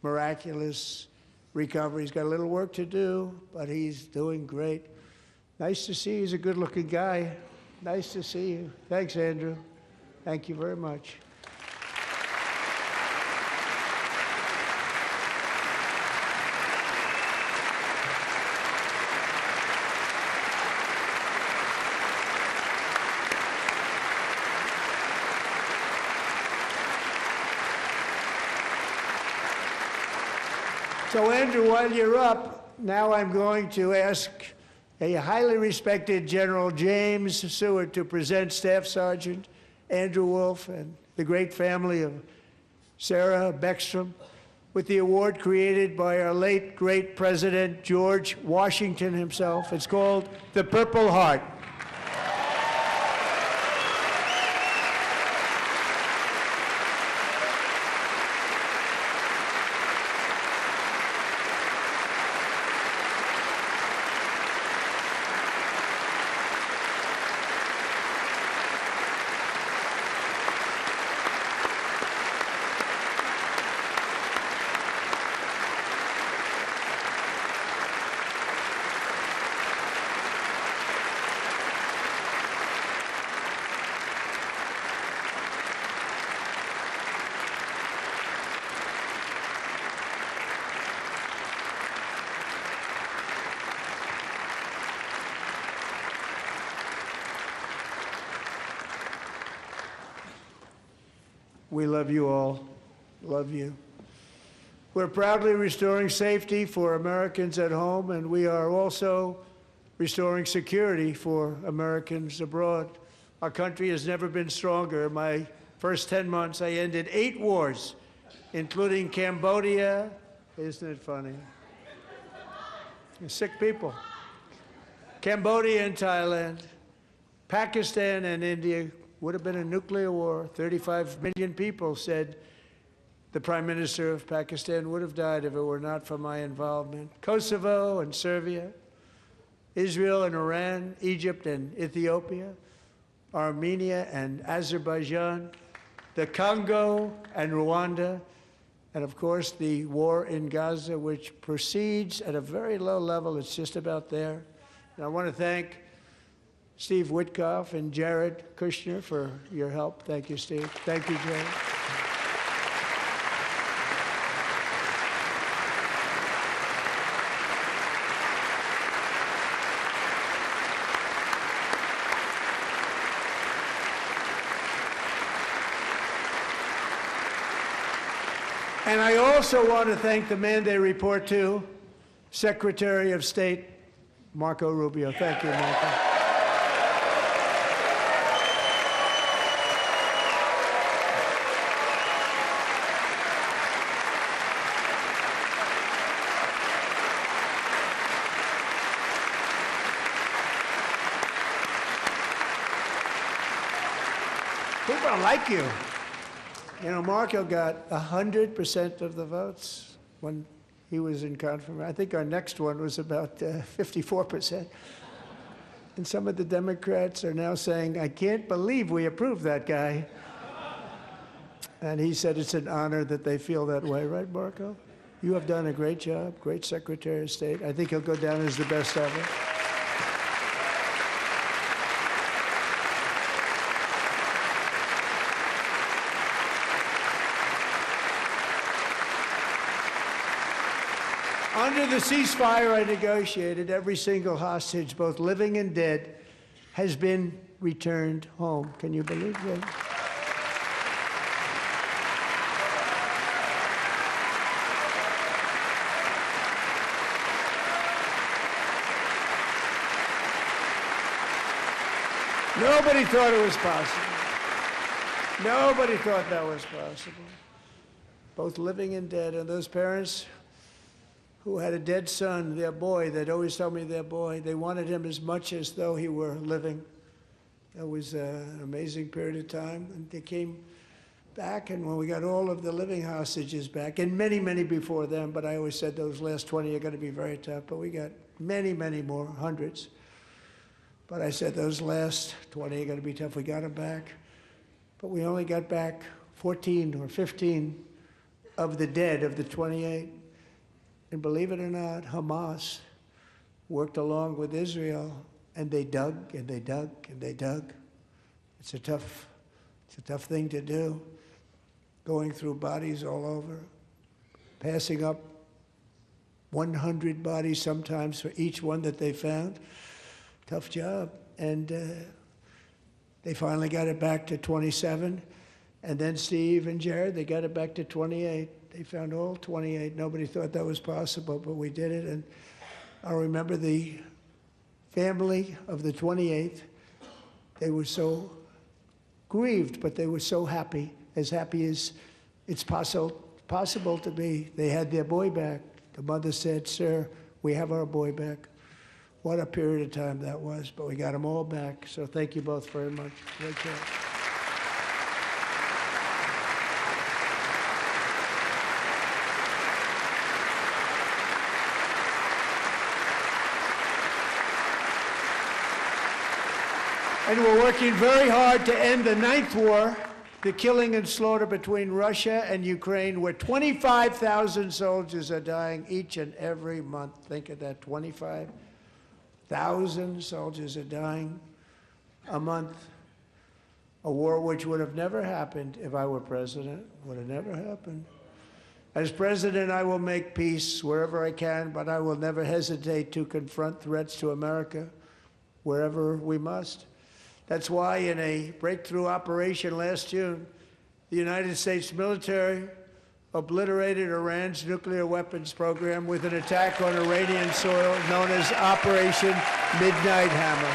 miraculous recovery. He's got a little work to do, but he's doing great. Nice to see you. He's a good-looking guy. Nice to see you. Thanks, Andrew. Thank you very much. So, Andrew, while you're up, now I'm going to ask a highly respected General James Seward to present Staff Sergeant Andrew Wolf and the great family of Sarah Beckstrom with the award created by our late, great President George Washington himself. It's called the Purple Heart. We love you all. Love you. We're proudly restoring safety for Americans at home, and we are also restoring security for Americans abroad. Our country has never been stronger. In my first 10 months, I ended 8 wars, including Cambodia. Isn't it funny? Sick people. Cambodia and Thailand, Pakistan and India. Would have been a nuclear war. 35 million people said the Prime Minister of Pakistan would have died if it were not for my involvement. Kosovo and Serbia, Israel and Iran, Egypt and Ethiopia, Armenia and Azerbaijan, the Congo and Rwanda, and of course the war in Gaza, which proceeds at a very low level. It's just about there. And I want to thank Steve Witkoff and Jared Kushner for your help. Thank you, Steve. Thank you, Jared. And I also want to thank the man they report to, Secretary of State Marco Rubio. Thank you, Marco. People don't like you. You know, Marco got 100% of the votes when he was in confirmation. I think our next one was about 54%. And some of the Democrats are now saying, I can't believe we approved that guy. And he said it's an honor that they feel that way, right, Marco? You have done a great job, great Secretary of State. I think he'll go down as the best ever. Under the ceasefire I negotiated, every single hostage, both living and dead, has been returned home. Can you believe that? Nobody thought it was possible. Nobody thought that was possible. Both living and dead. And those parents who had a dead son, their boy, they'd always tell me their boy, they wanted him as much as though he were living. That was an amazing period of time. And they came back, and when we got all of the living hostages back, and many, many before them, but I always said those last 20 are going to be very tough, but we got many, many more, hundreds. But I said those last 20 are going to be tough. We got them back. But we only got back 14 or 15 of the dead of the 28. And believe it or not, Hamas worked along with Israel, and they dug and they dug and they dug. It's a tough thing to do, going through bodies all over, passing up 100 bodies sometimes for each one that they found. Tough job. And they finally got it back to 27. And then Steve and Jared, they got it back to 28. They found all 28. Nobody thought that was possible, but we did it. And I remember the family of the 28th. They were so grieved, but they were so happy as it's possible to be. They had their boy back. The mother said, "Sir, we have our boy back." What a period of time that was, but we got them all back. So thank you both very much. Great job. And we're working very hard to end the 9th war, the killing and slaughter between Russia and Ukraine, where 25,000 soldiers are dying each and every month. Think of that, 25,000 soldiers are dying a month. A war which would have never happened if I were president, would have never happened. As president, I will make peace wherever I can, but I will never hesitate to confront threats to America wherever we must. That's why in a breakthrough operation last June, the United States military obliterated Iran's nuclear weapons program with an attack on Iranian soil known as Operation Midnight Hammer.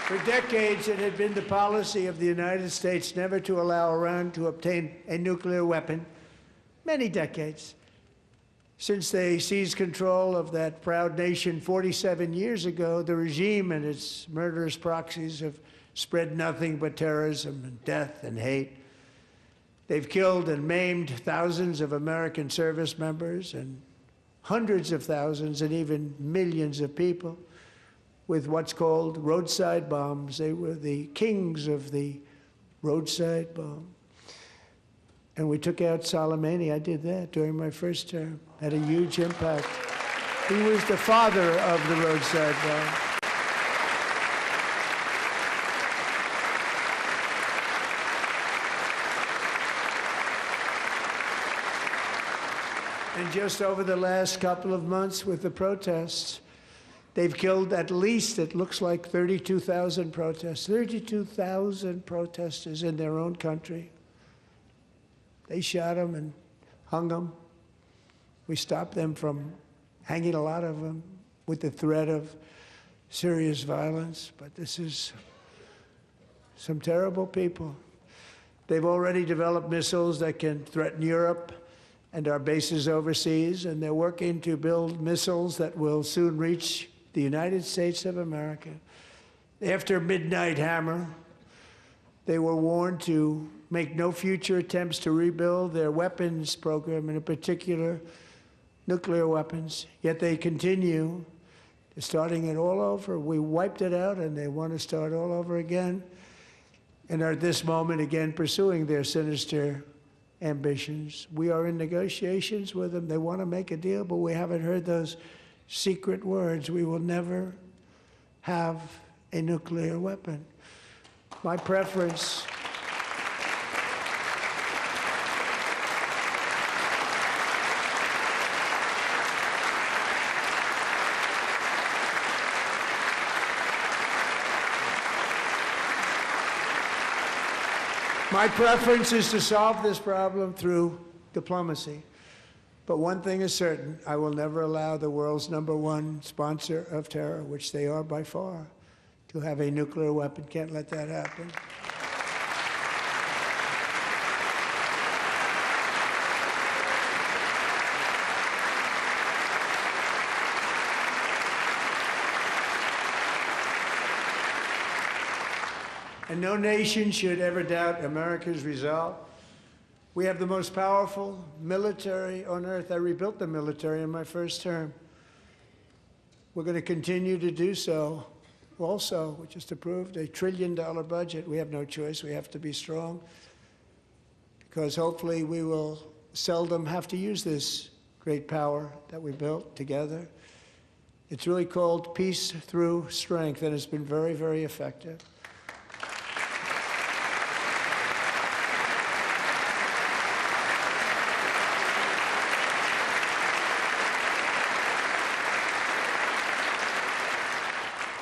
For decades, it had been the policy of the United States never to allow Iran to obtain a nuclear weapon. Many decades. Since they seized control of that proud nation 47 years ago, the regime and its murderous proxies have spread nothing but terrorism and death and hate. They've killed and maimed thousands of American service members and hundreds of thousands and even millions of people with what's called roadside bombs. They were the kings of the roadside bomb. And we took out Soleimani. I did that during my first term. Had a huge impact. He was the father of the roadside bomb. And just over the last couple of months with the protests, they've killed at least, it looks like, 32,000 protesters. 32,000 protesters in their own country. They shot them and hung them. We stopped them from hanging a lot of them with the threat of serious violence. But this is some terrible people. They've already developed missiles that can threaten Europe and our bases overseas, and they're working to build missiles that will soon reach the United States of America. After Midnight Hammer, they were warned to make no future attempts to rebuild their weapons program, and in particular, nuclear weapons. Yet they continue, starting it all over. We wiped it out, and they want to start all over again, and are at this moment again pursuing their sinister ambitions. We are in negotiations with them. They want to make a deal, but we haven't heard those secret words. We will never have a nuclear weapon. My preference is to solve this problem through diplomacy. But one thing is certain, I will never allow the world's #1 sponsor of terror, which they are by far, to have a nuclear weapon. Can't let that happen. And no nation should ever doubt America's resolve. We have the most powerful military on earth. I rebuilt the military in my first term. We're going to continue to do so. Also, we just approved a $1 trillion budget. We have no choice. We have to be strong, because hopefully we will seldom have to use this great power that we built together. It's really called peace through strength, and it's been very, very effective.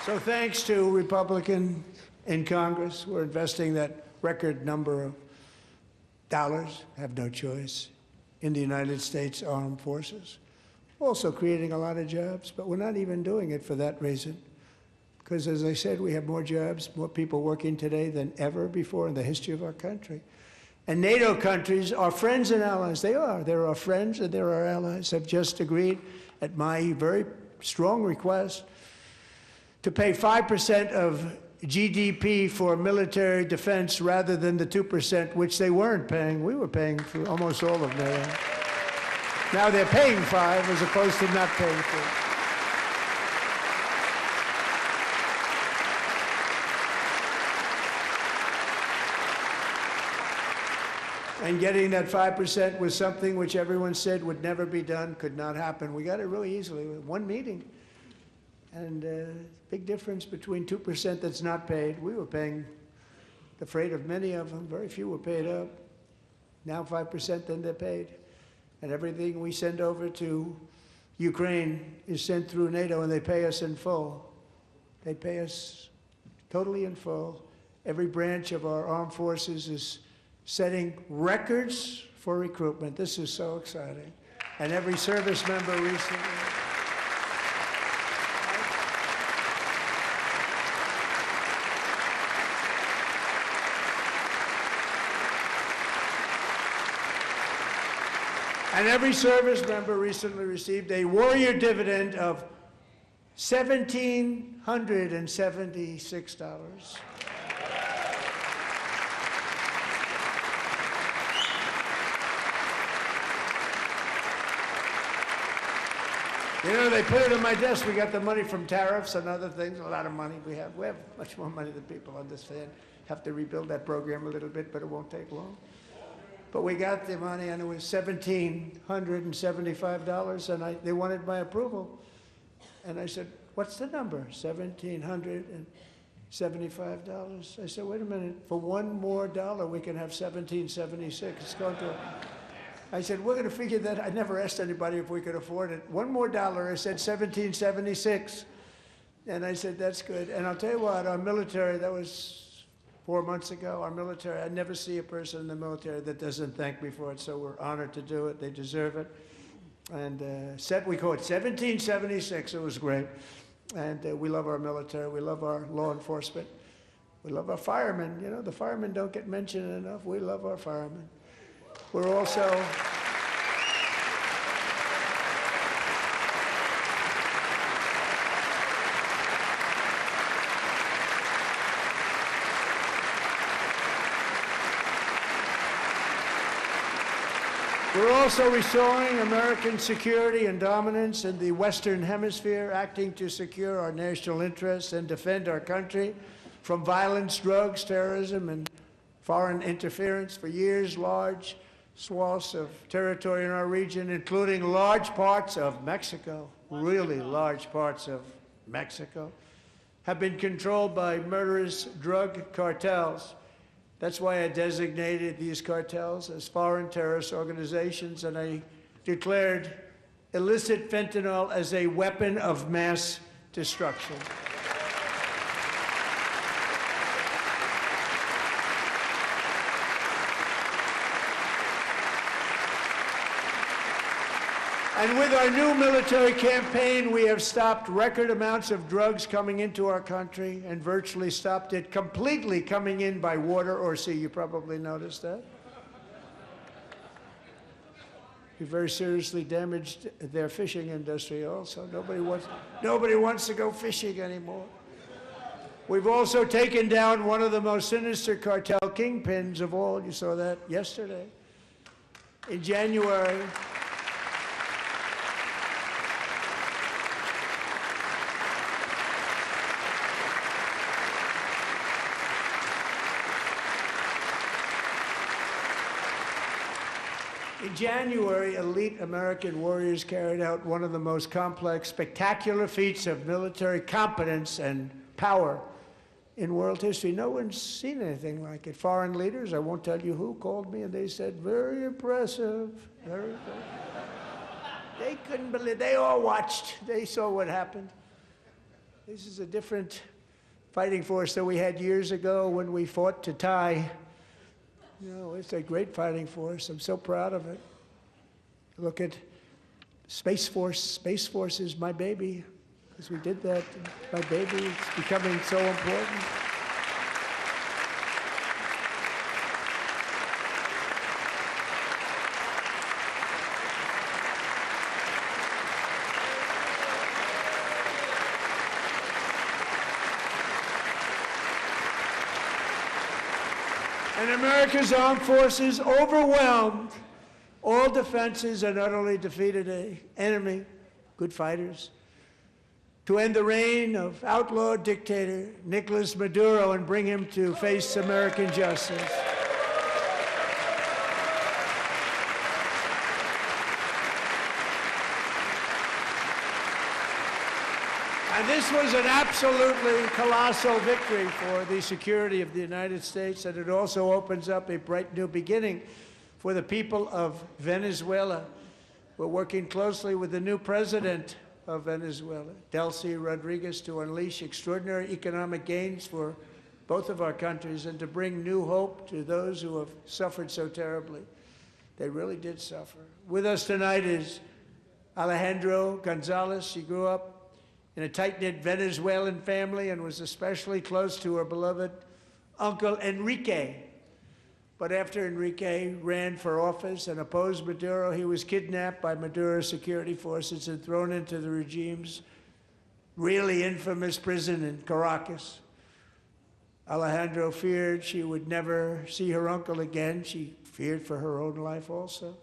So thanks to Republicans in Congress, we're investing that record number of dollars, have no choice, in the United States Armed Forces. Also creating a lot of jobs, but we're not even doing it for that reason. Because as I said, we have more jobs, more people working today than ever before in the history of our country. And NATO countries are friends and allies. They are. They're our friends and they're our allies. Have just agreed, at my very strong request, to pay 5% of GDP for military defense rather than the 2%, which they weren't paying. We were paying for almost all of NATO. Now they're paying 5 as opposed to not paying 4. And getting that 5% was something which everyone said would never be done, could not happen. We got it really easily with one meeting. And big difference between 2% that's not paid. We were paying the freight of many of them. Very few were paid up. Now 5%, then they're paid. And everything we send over to Ukraine is sent through NATO, and they pay us in full. They pay us totally in full. Every branch of our armed forces is setting records for recruitment. This is so exciting. And every service member recently. And every service member recently received a warrior dividend of $1,776. You know, they put it on my desk. We got the money from tariffs and other things, a lot of money we have. We have much more money than people understand. Have to rebuild that program a little bit, but it won't take long. But we got the money, and it was $1,775, and they wanted my approval. And I said, what's the number? $1,775. I said, wait a minute, for $1 more we can have $1,776. It's going to. I said, we're going to figure that. I never asked anybody if we could afford it. $1 more, I said $1,776. And I said, that's good. And I'll tell you what, our military, that was 4 months ago, our military, I never see a person in the military that doesn't thank me for it, so we're honored to do it. They deserve it. And we call it 1776. It was great. And we love our military. We love our law enforcement. We love our firemen. You know, the firemen don't get mentioned enough. We love our firemen. We're also... We're also restoring American security and dominance in the Western Hemisphere, acting to secure our national interests and defend our country from violence, drugs, terrorism, and foreign interference. For years, large swaths of territory in our region, including large parts of Mexico, really large parts of Mexico, have been controlled by murderous drug cartels. That's why I designated these cartels as foreign terrorist organizations, and I declared illicit fentanyl as a weapon of mass destruction. And with our new military campaign, we have stopped record amounts of drugs coming into our country and virtually stopped it completely coming in by water or sea. You probably noticed that. We very seriously damaged their fishing industry also. Nobody wants to go fishing anymore. We've also taken down one of the most sinister cartel kingpins of all. You saw that yesterday. In January, elite American warriors carried out one of the most complex, spectacular feats of military competence and power in world history. No one's seen anything like it. Foreign leaders, I won't tell you who, called me and they said, very impressive, very good. They couldn't believe, they all watched, they saw what happened. This is a different fighting force than we had years ago when we fought to tie. You know, it's a great fighting force. I'm so proud of it. Look at Space Force. Space Force is my baby, because we did that. My baby is becoming so important. And America's armed forces overwhelmed all defenses and utterly defeated an enemy, good fighters, to end the reign of outlaw dictator Nicolas Maduro and bring him to face American justice. And this was an absolutely colossal victory for the security of the United States, and it also opens up a bright new beginning for the people of Venezuela. We're working closely with the new president of Venezuela, Delcy Rodriguez, to unleash extraordinary economic gains for both of our countries and to bring new hope to those who have suffered so terribly. They really did suffer. With us tonight is Alejandro Gonzalez. She grew up in a tight-knit Venezuelan family and was especially close to her beloved uncle Enrique. But after Enrique ran for office and opposed Maduro, he was kidnapped by Maduro's security forces and thrown into the regime's really infamous prison in Caracas. Alejandro feared she would never see her uncle again. She feared for her own life also.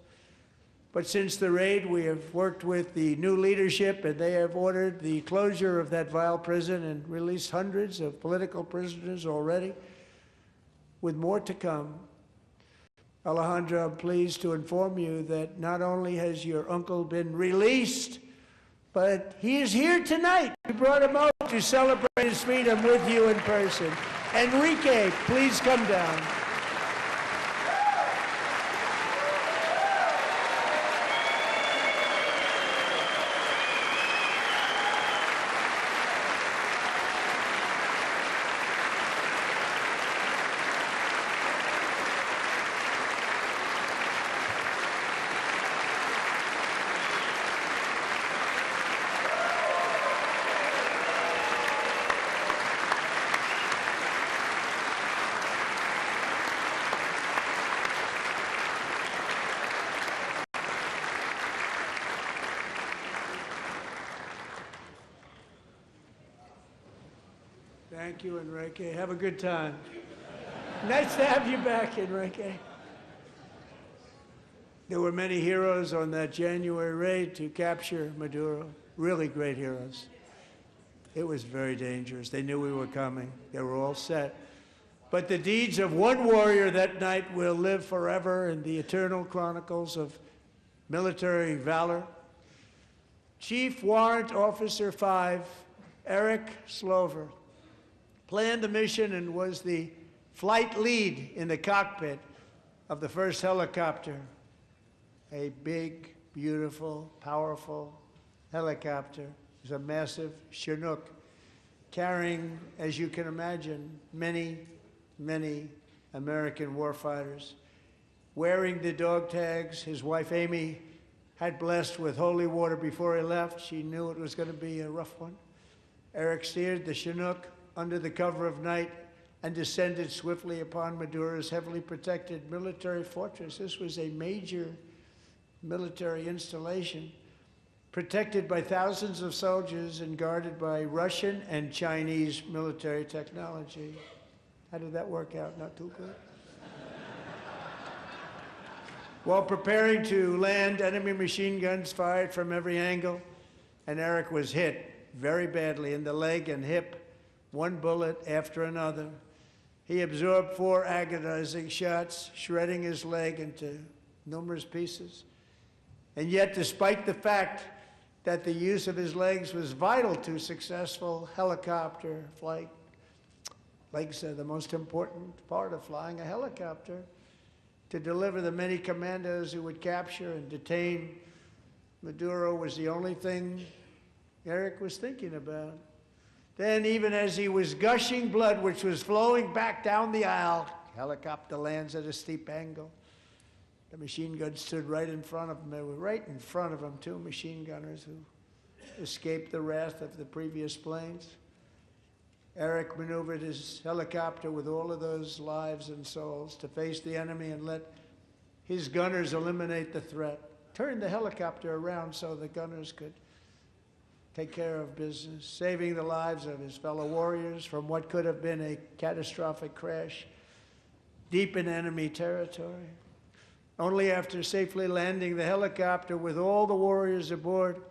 But since the raid, we have worked with the new leadership, and they have ordered the closure of that vile prison and released hundreds of political prisoners already, with more to come. Alejandro, I'm pleased to inform you that not only has your uncle been released, but he is here tonight. We brought him out to celebrate his freedom with you in person. Enrique, please come down. Thank you, Enrique. Have a good time. Nice to have you back, Enrique. There were many heroes on that January raid to capture Maduro, really great heroes. It was very dangerous. They knew we were coming. They were all set. But the deeds of one warrior that night will live forever in the eternal chronicles of military valor. Chief Warrant Officer 5, Eric Slover, planned the mission and was the flight lead in the cockpit of the first helicopter, a big, beautiful, powerful helicopter. It was a massive Chinook carrying, as you can imagine, many, many American warfighters. Wearing the dog tags, his wife Amy had blessed with holy water before he left. She knew it was going to be a rough one. Eric steered the Chinook under the cover of night and descended swiftly upon Maduro's heavily protected military fortress. This was a major military installation, protected by thousands of soldiers and guarded by Russian and Chinese military technology. How did that work out? Not too good. While preparing to land, enemy machine guns fired from every angle, and Eric was hit very badly in the leg and hip, one bullet after another. He absorbed 4 agonizing shots, shredding his leg into numerous pieces. And yet, despite the fact that the use of his legs was vital to successful helicopter flight, legs are the most important part of flying a helicopter. To deliver the many commandos who would capture and detain Maduro was the only thing Eric was thinking about. Then, even as he was gushing blood, which was flowing back down the aisle, helicopter lands at a steep angle. The machine guns stood right in front of him. They were right in front of him, 2 machine gunners who escaped the wrath of the previous planes. Eric maneuvered his helicopter with all of those lives and souls to face the enemy and let his gunners eliminate the threat. Turned the helicopter around so the gunners could take care of business, saving the lives of his fellow warriors from what could have been a catastrophic crash deep in enemy territory. Only after safely landing the helicopter with all the warriors aboard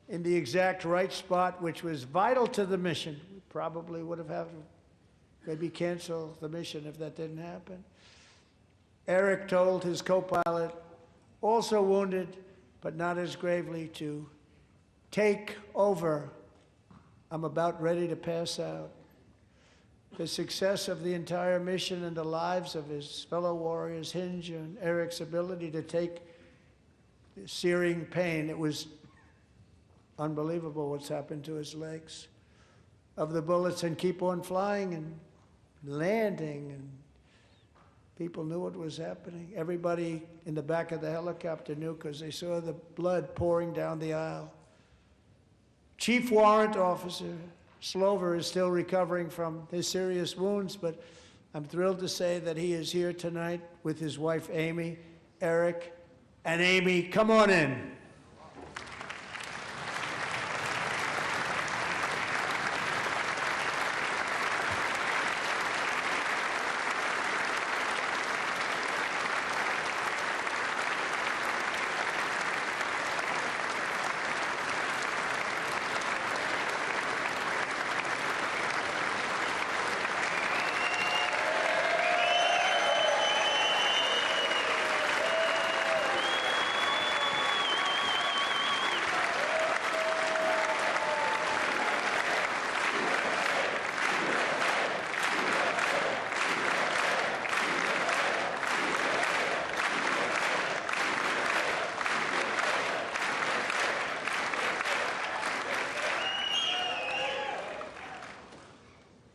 in the exact right spot, which was vital to the mission. We probably would have had to maybe cancel the mission if that didn't happen. Eric told his co-pilot, also wounded, but not as gravely, to take over. I'm about ready to pass out. The success of the entire mission and the lives of his fellow warriors hinge on Eric's ability to take the searing pain. It was unbelievable what's happened to his legs of the bullets and keep on flying and landing, and people knew what was happening. Everybody in the back of the helicopter knew because they saw the blood pouring down the aisle. Chief Warrant Officer Slover is still recovering from his serious wounds, but I'm thrilled to say that he is here tonight with his wife Amy, Eric, and Amy, come on in.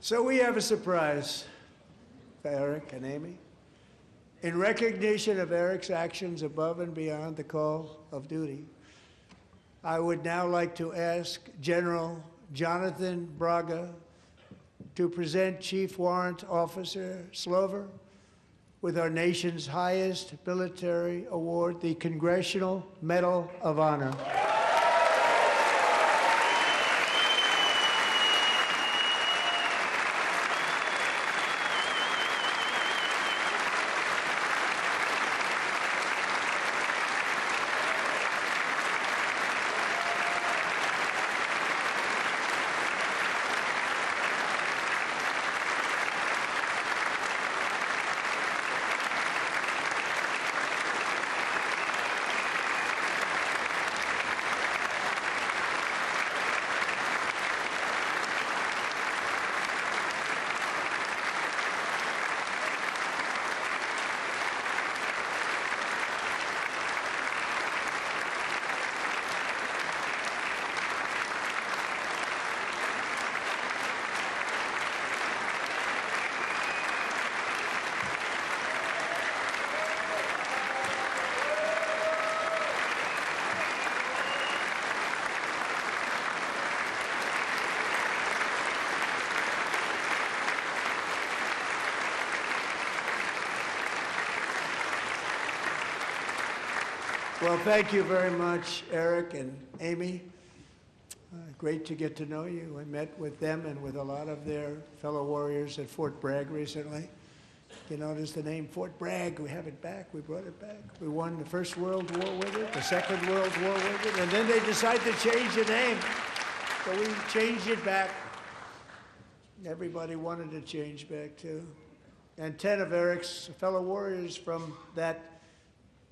So we have a surprise for Eric and Amy. In recognition of Eric's actions above and beyond the call of duty, I would now like to ask General Jonathan Braga to present Chief Warrant Officer Slover with our nation's highest military award, the Congressional Medal of Honor. Well, thank you very much, Eric and Amy. Great to get to know you. I met with them and with a lot of their fellow warriors at Fort Bragg recently. You notice the name Fort Bragg, we have it back, we brought it back. We won the First World War with it, the Second World War with it, and then they decided to change the name. So we changed it back. Everybody wanted to change back too. And 10 of Eric's fellow warriors from that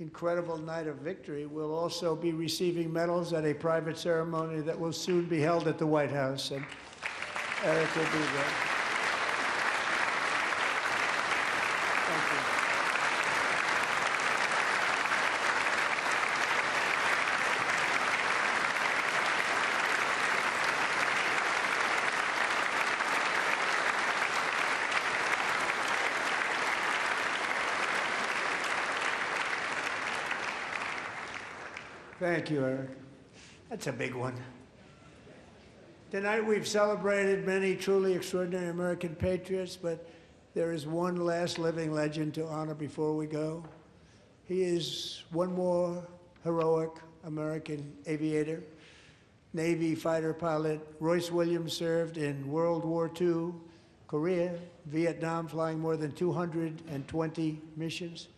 incredible night of victory will also be receiving medals at a private ceremony that will soon be held at the White House, and Eric will be there. Thank you. Thank you, Eric. That's a big one. Tonight we've celebrated many truly extraordinary American patriots, but there is one last living legend to honor before we go. He is one more heroic American aviator, Navy fighter pilot. Royce Williams served in World War II, Korea, Vietnam, flying more than 220 missions.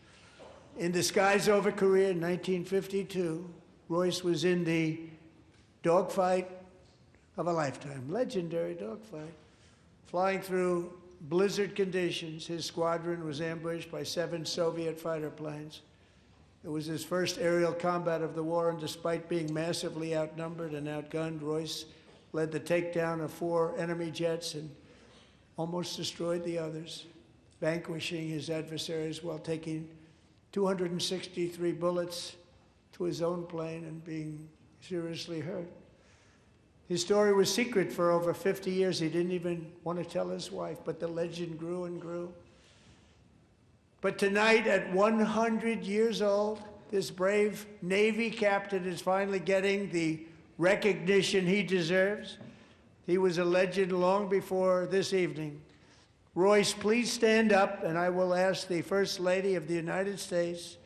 In the skies over Korea in 1952, Royce was in the dogfight of a lifetime, legendary dogfight. Flying through blizzard conditions, his squadron was ambushed by 7 Soviet fighter planes. It was his first aerial combat of the war, and despite being massively outnumbered and outgunned, Royce led the takedown of 4 enemy jets and almost destroyed the others, vanquishing his adversaries while taking 263 bullets to his own plane and being seriously hurt. His story was secret for over 50 years. He didn't even want to tell his wife, but the legend grew and grew. But tonight, at 100 years old, this brave Navy captain is finally getting the recognition he deserves. He was a legend long before this evening. Royce, please stand up, and I will ask the First Lady of the United States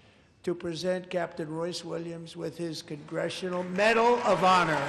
to present Captain Royce Williams with his Congressional Medal of Honor.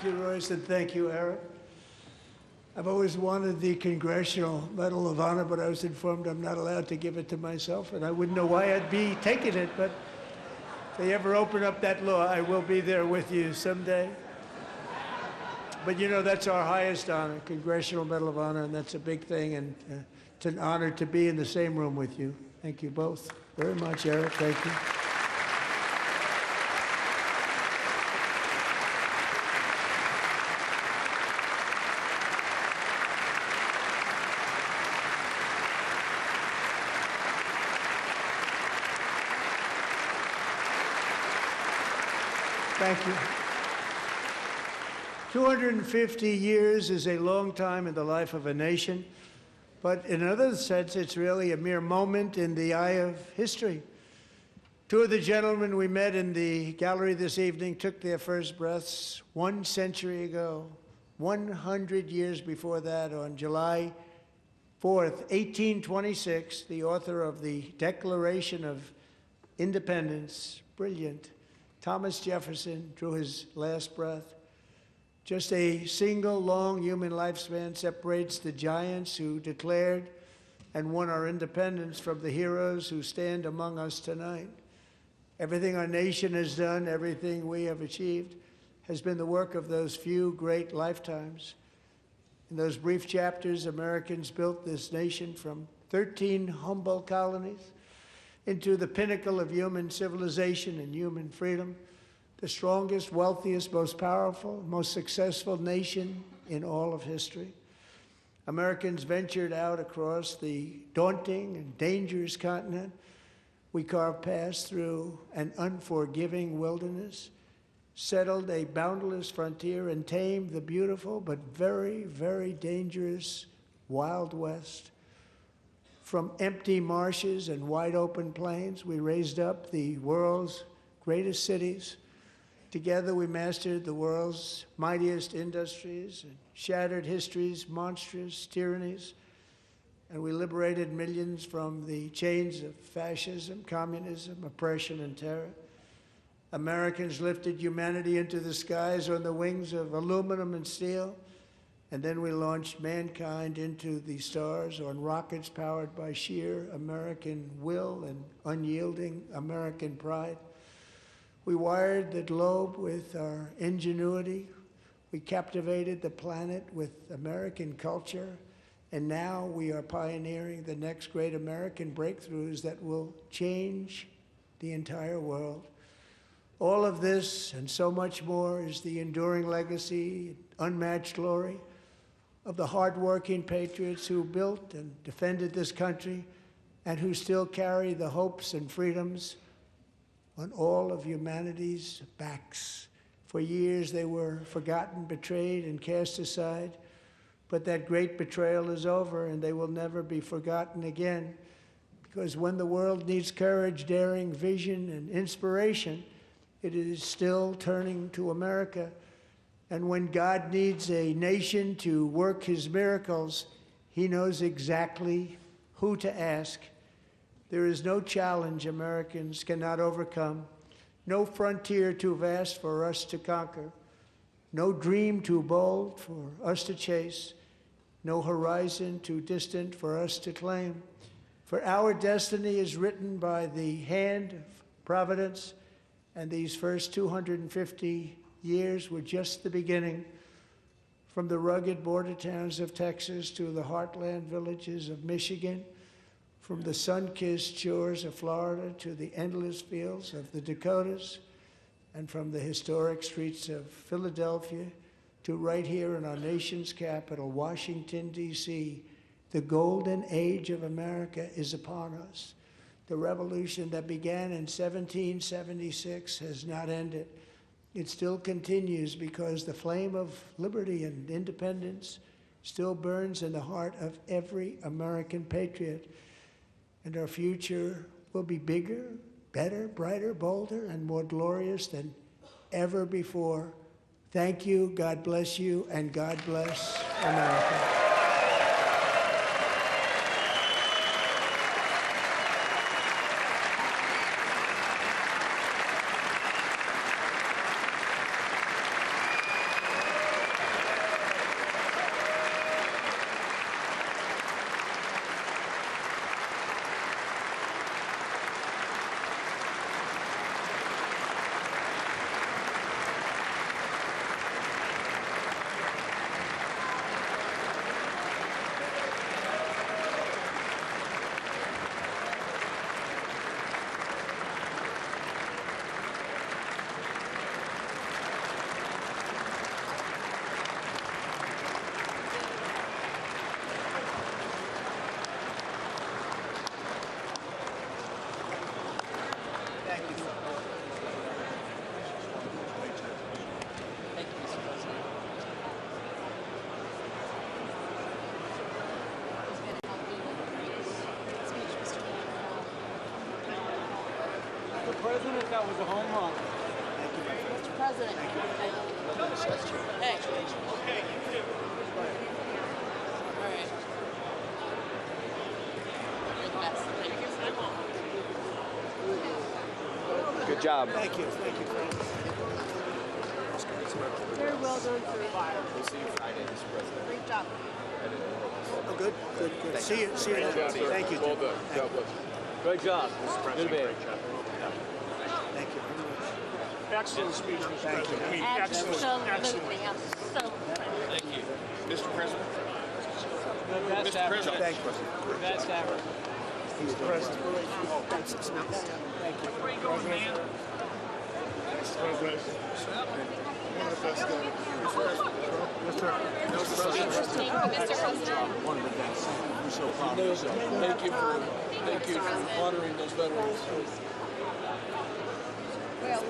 Thank you, Royce, and thank you, Eric. I've always wanted the Congressional Medal of Honor, but I was informed I'm not allowed to give it to myself, and I wouldn't know why I'd be taking it, but if they ever open up that law, I will be there with you someday. But you know, that's our highest honor, Congressional Medal of Honor, and that's a big thing, and it's an honor to be in the same room with you. Thank you both very much, Eric. Thank you. Thank you. 250 years is a long time in the life of a nation, but in another sense, it's really a mere moment in the eye of history. Two of the gentlemen we met in the gallery this evening took their first breaths 1 century ago, 100 years before that, on July 4th, 1826, the author of the Declaration of Independence, brilliant, Thomas Jefferson, drew his last breath. Just a single long human lifespan separates the giants who declared and won our independence from the heroes who stand among us tonight. Everything our nation has done, everything we have achieved, has been the work of those few great lifetimes. In those brief chapters, Americans built this nation from 13 humble colonies into the pinnacle of human civilization and human freedom, the strongest, wealthiest, most powerful, most successful nation in all of history. Americans ventured out across the daunting and dangerous continent. We carved paths through an unforgiving wilderness, settled a boundless frontier, and tamed the beautiful but very, very dangerous Wild West. From empty marshes and wide open plains, we raised up the world's greatest cities. Together, we mastered the world's mightiest industries and shattered history's monstrous tyrannies. And we liberated millions from the chains of fascism, communism, oppression, and terror. Americans lifted humanity into the skies on the wings of aluminum and steel. And then we launched mankind into the stars on rockets powered by sheer American will and unyielding American pride. We wired the globe with our ingenuity. We captivated the planet with American culture. And now we are pioneering the next great American breakthroughs that will change the entire world. All of this and so much more is the enduring legacy, unmatched glory of the hardworking patriots who built and defended this country and who still carry the hopes and freedoms on all of humanity's backs. For years they were forgotten, betrayed, and cast aside, but that great betrayal is over and they will never be forgotten again, because when the world needs courage, daring, vision, and inspiration, it is still turning to America. And when God needs a nation to work his miracles, he knows exactly who to ask. There is no challenge Americans cannot overcome, no frontier too vast for us to conquer, no dream too bold for us to chase, no horizon too distant for us to claim. For our destiny is written by the hand of providence, and these first 250 years were just the beginning. From the rugged border towns of Texas to the heartland villages of Michigan, from the sun-kissed shores of Florida to the endless fields of the Dakotas, and from the historic streets of Philadelphia to right here in our nation's capital, Washington, D.C., the golden age of America is upon us. The revolution that began in 1776 has not ended. It still continues because the flame of liberty and independence still burns in the heart of every American patriot. And our future will be bigger, better, brighter, bolder, and more glorious than ever before. Thank you, God bless you, and God bless America. President, that was a home run. Mr. President. Hey. Okay, you too. All right. You're the best. Good job. Thank you. Thank you. Very well done, sir. We'll see you Friday, Mr. President. Great job. Oh, good. See you. See you. Thank you. Well done. God bless you. Great job, Mr. President. Great job. Thank you. Excellent speech, Mr. President. I mean, Absolutely. excellent. Thank you. Mr. President. The best Mr. ever. President. Thank you. The best ever. He's the president. Thank you. Where you going, man? One of the best. I'm so proud of yourself. Thank you for honoring those veterans.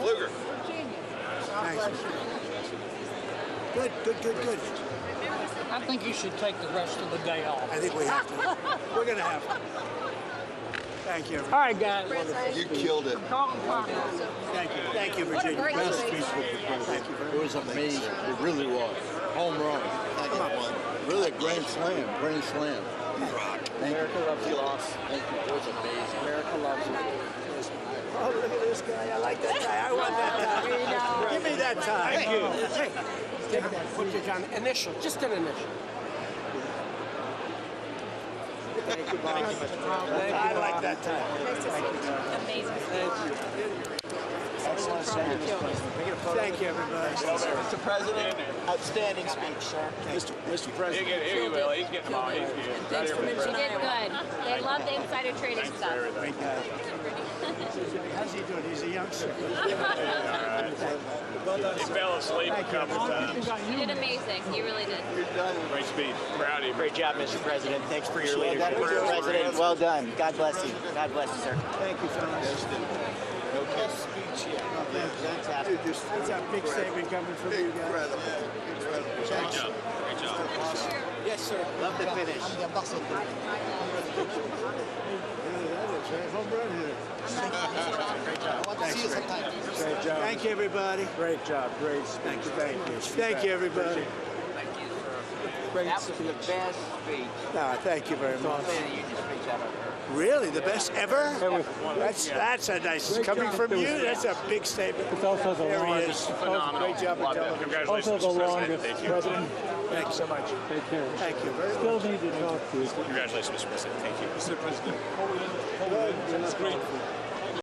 Luger. Thanks. Good. I think you should take the rest of the day off. I think we have to. We're going to have to. Thank you. All right, guys. You killed it. Calling progress. Thank you, Virginia. Best speech with the president. It was amazing. It really was. Home run. Really a grand slam. America loves you. Thank you. It was amazing. America loves you. Oh, look at this guy. I like that guy. I want that tie. Give me that tie. Thank you. Take that. Put your John. Initial. Just an initial. Thank you, Bob. Thank you, I like that tie. Amazing. Thank you, everybody. Mr. President, outstanding speech, sir. Mr. President. He's getting them all. He's good. She did good. They love the insider trading stuff. Great guy. How's he doing? He's a youngster. He fell asleep a couple times. You did amazing. You really did. Great speech. Proud of you. Great job, Mr. President. Thanks for your leadership. Mr. President, well done. God bless you. God bless you, sir. Thank you, fellas. No guest speech yet. Fantastic. That's a big statement coming from you guys. Great job. Great job. Yes, sir. Love the finish. Home run hitter. Great job. Thank you, everybody. Great job. Great speech. Thank you, everybody. That was the best speech. No, thank you very much. You just speech ever. Really, the best ever? That's a nice coming from you. That's a big statement. It's also the There he longest. is. Phenomenal. Great job on Love it. television. Congratulations, Also the Mr. President. longest. Thank you. President, Thank you so much. take care. Thank you very much. Still need to talk to you. Congratulations, Mr. President. Thank you. Mr. President. Good. That's great.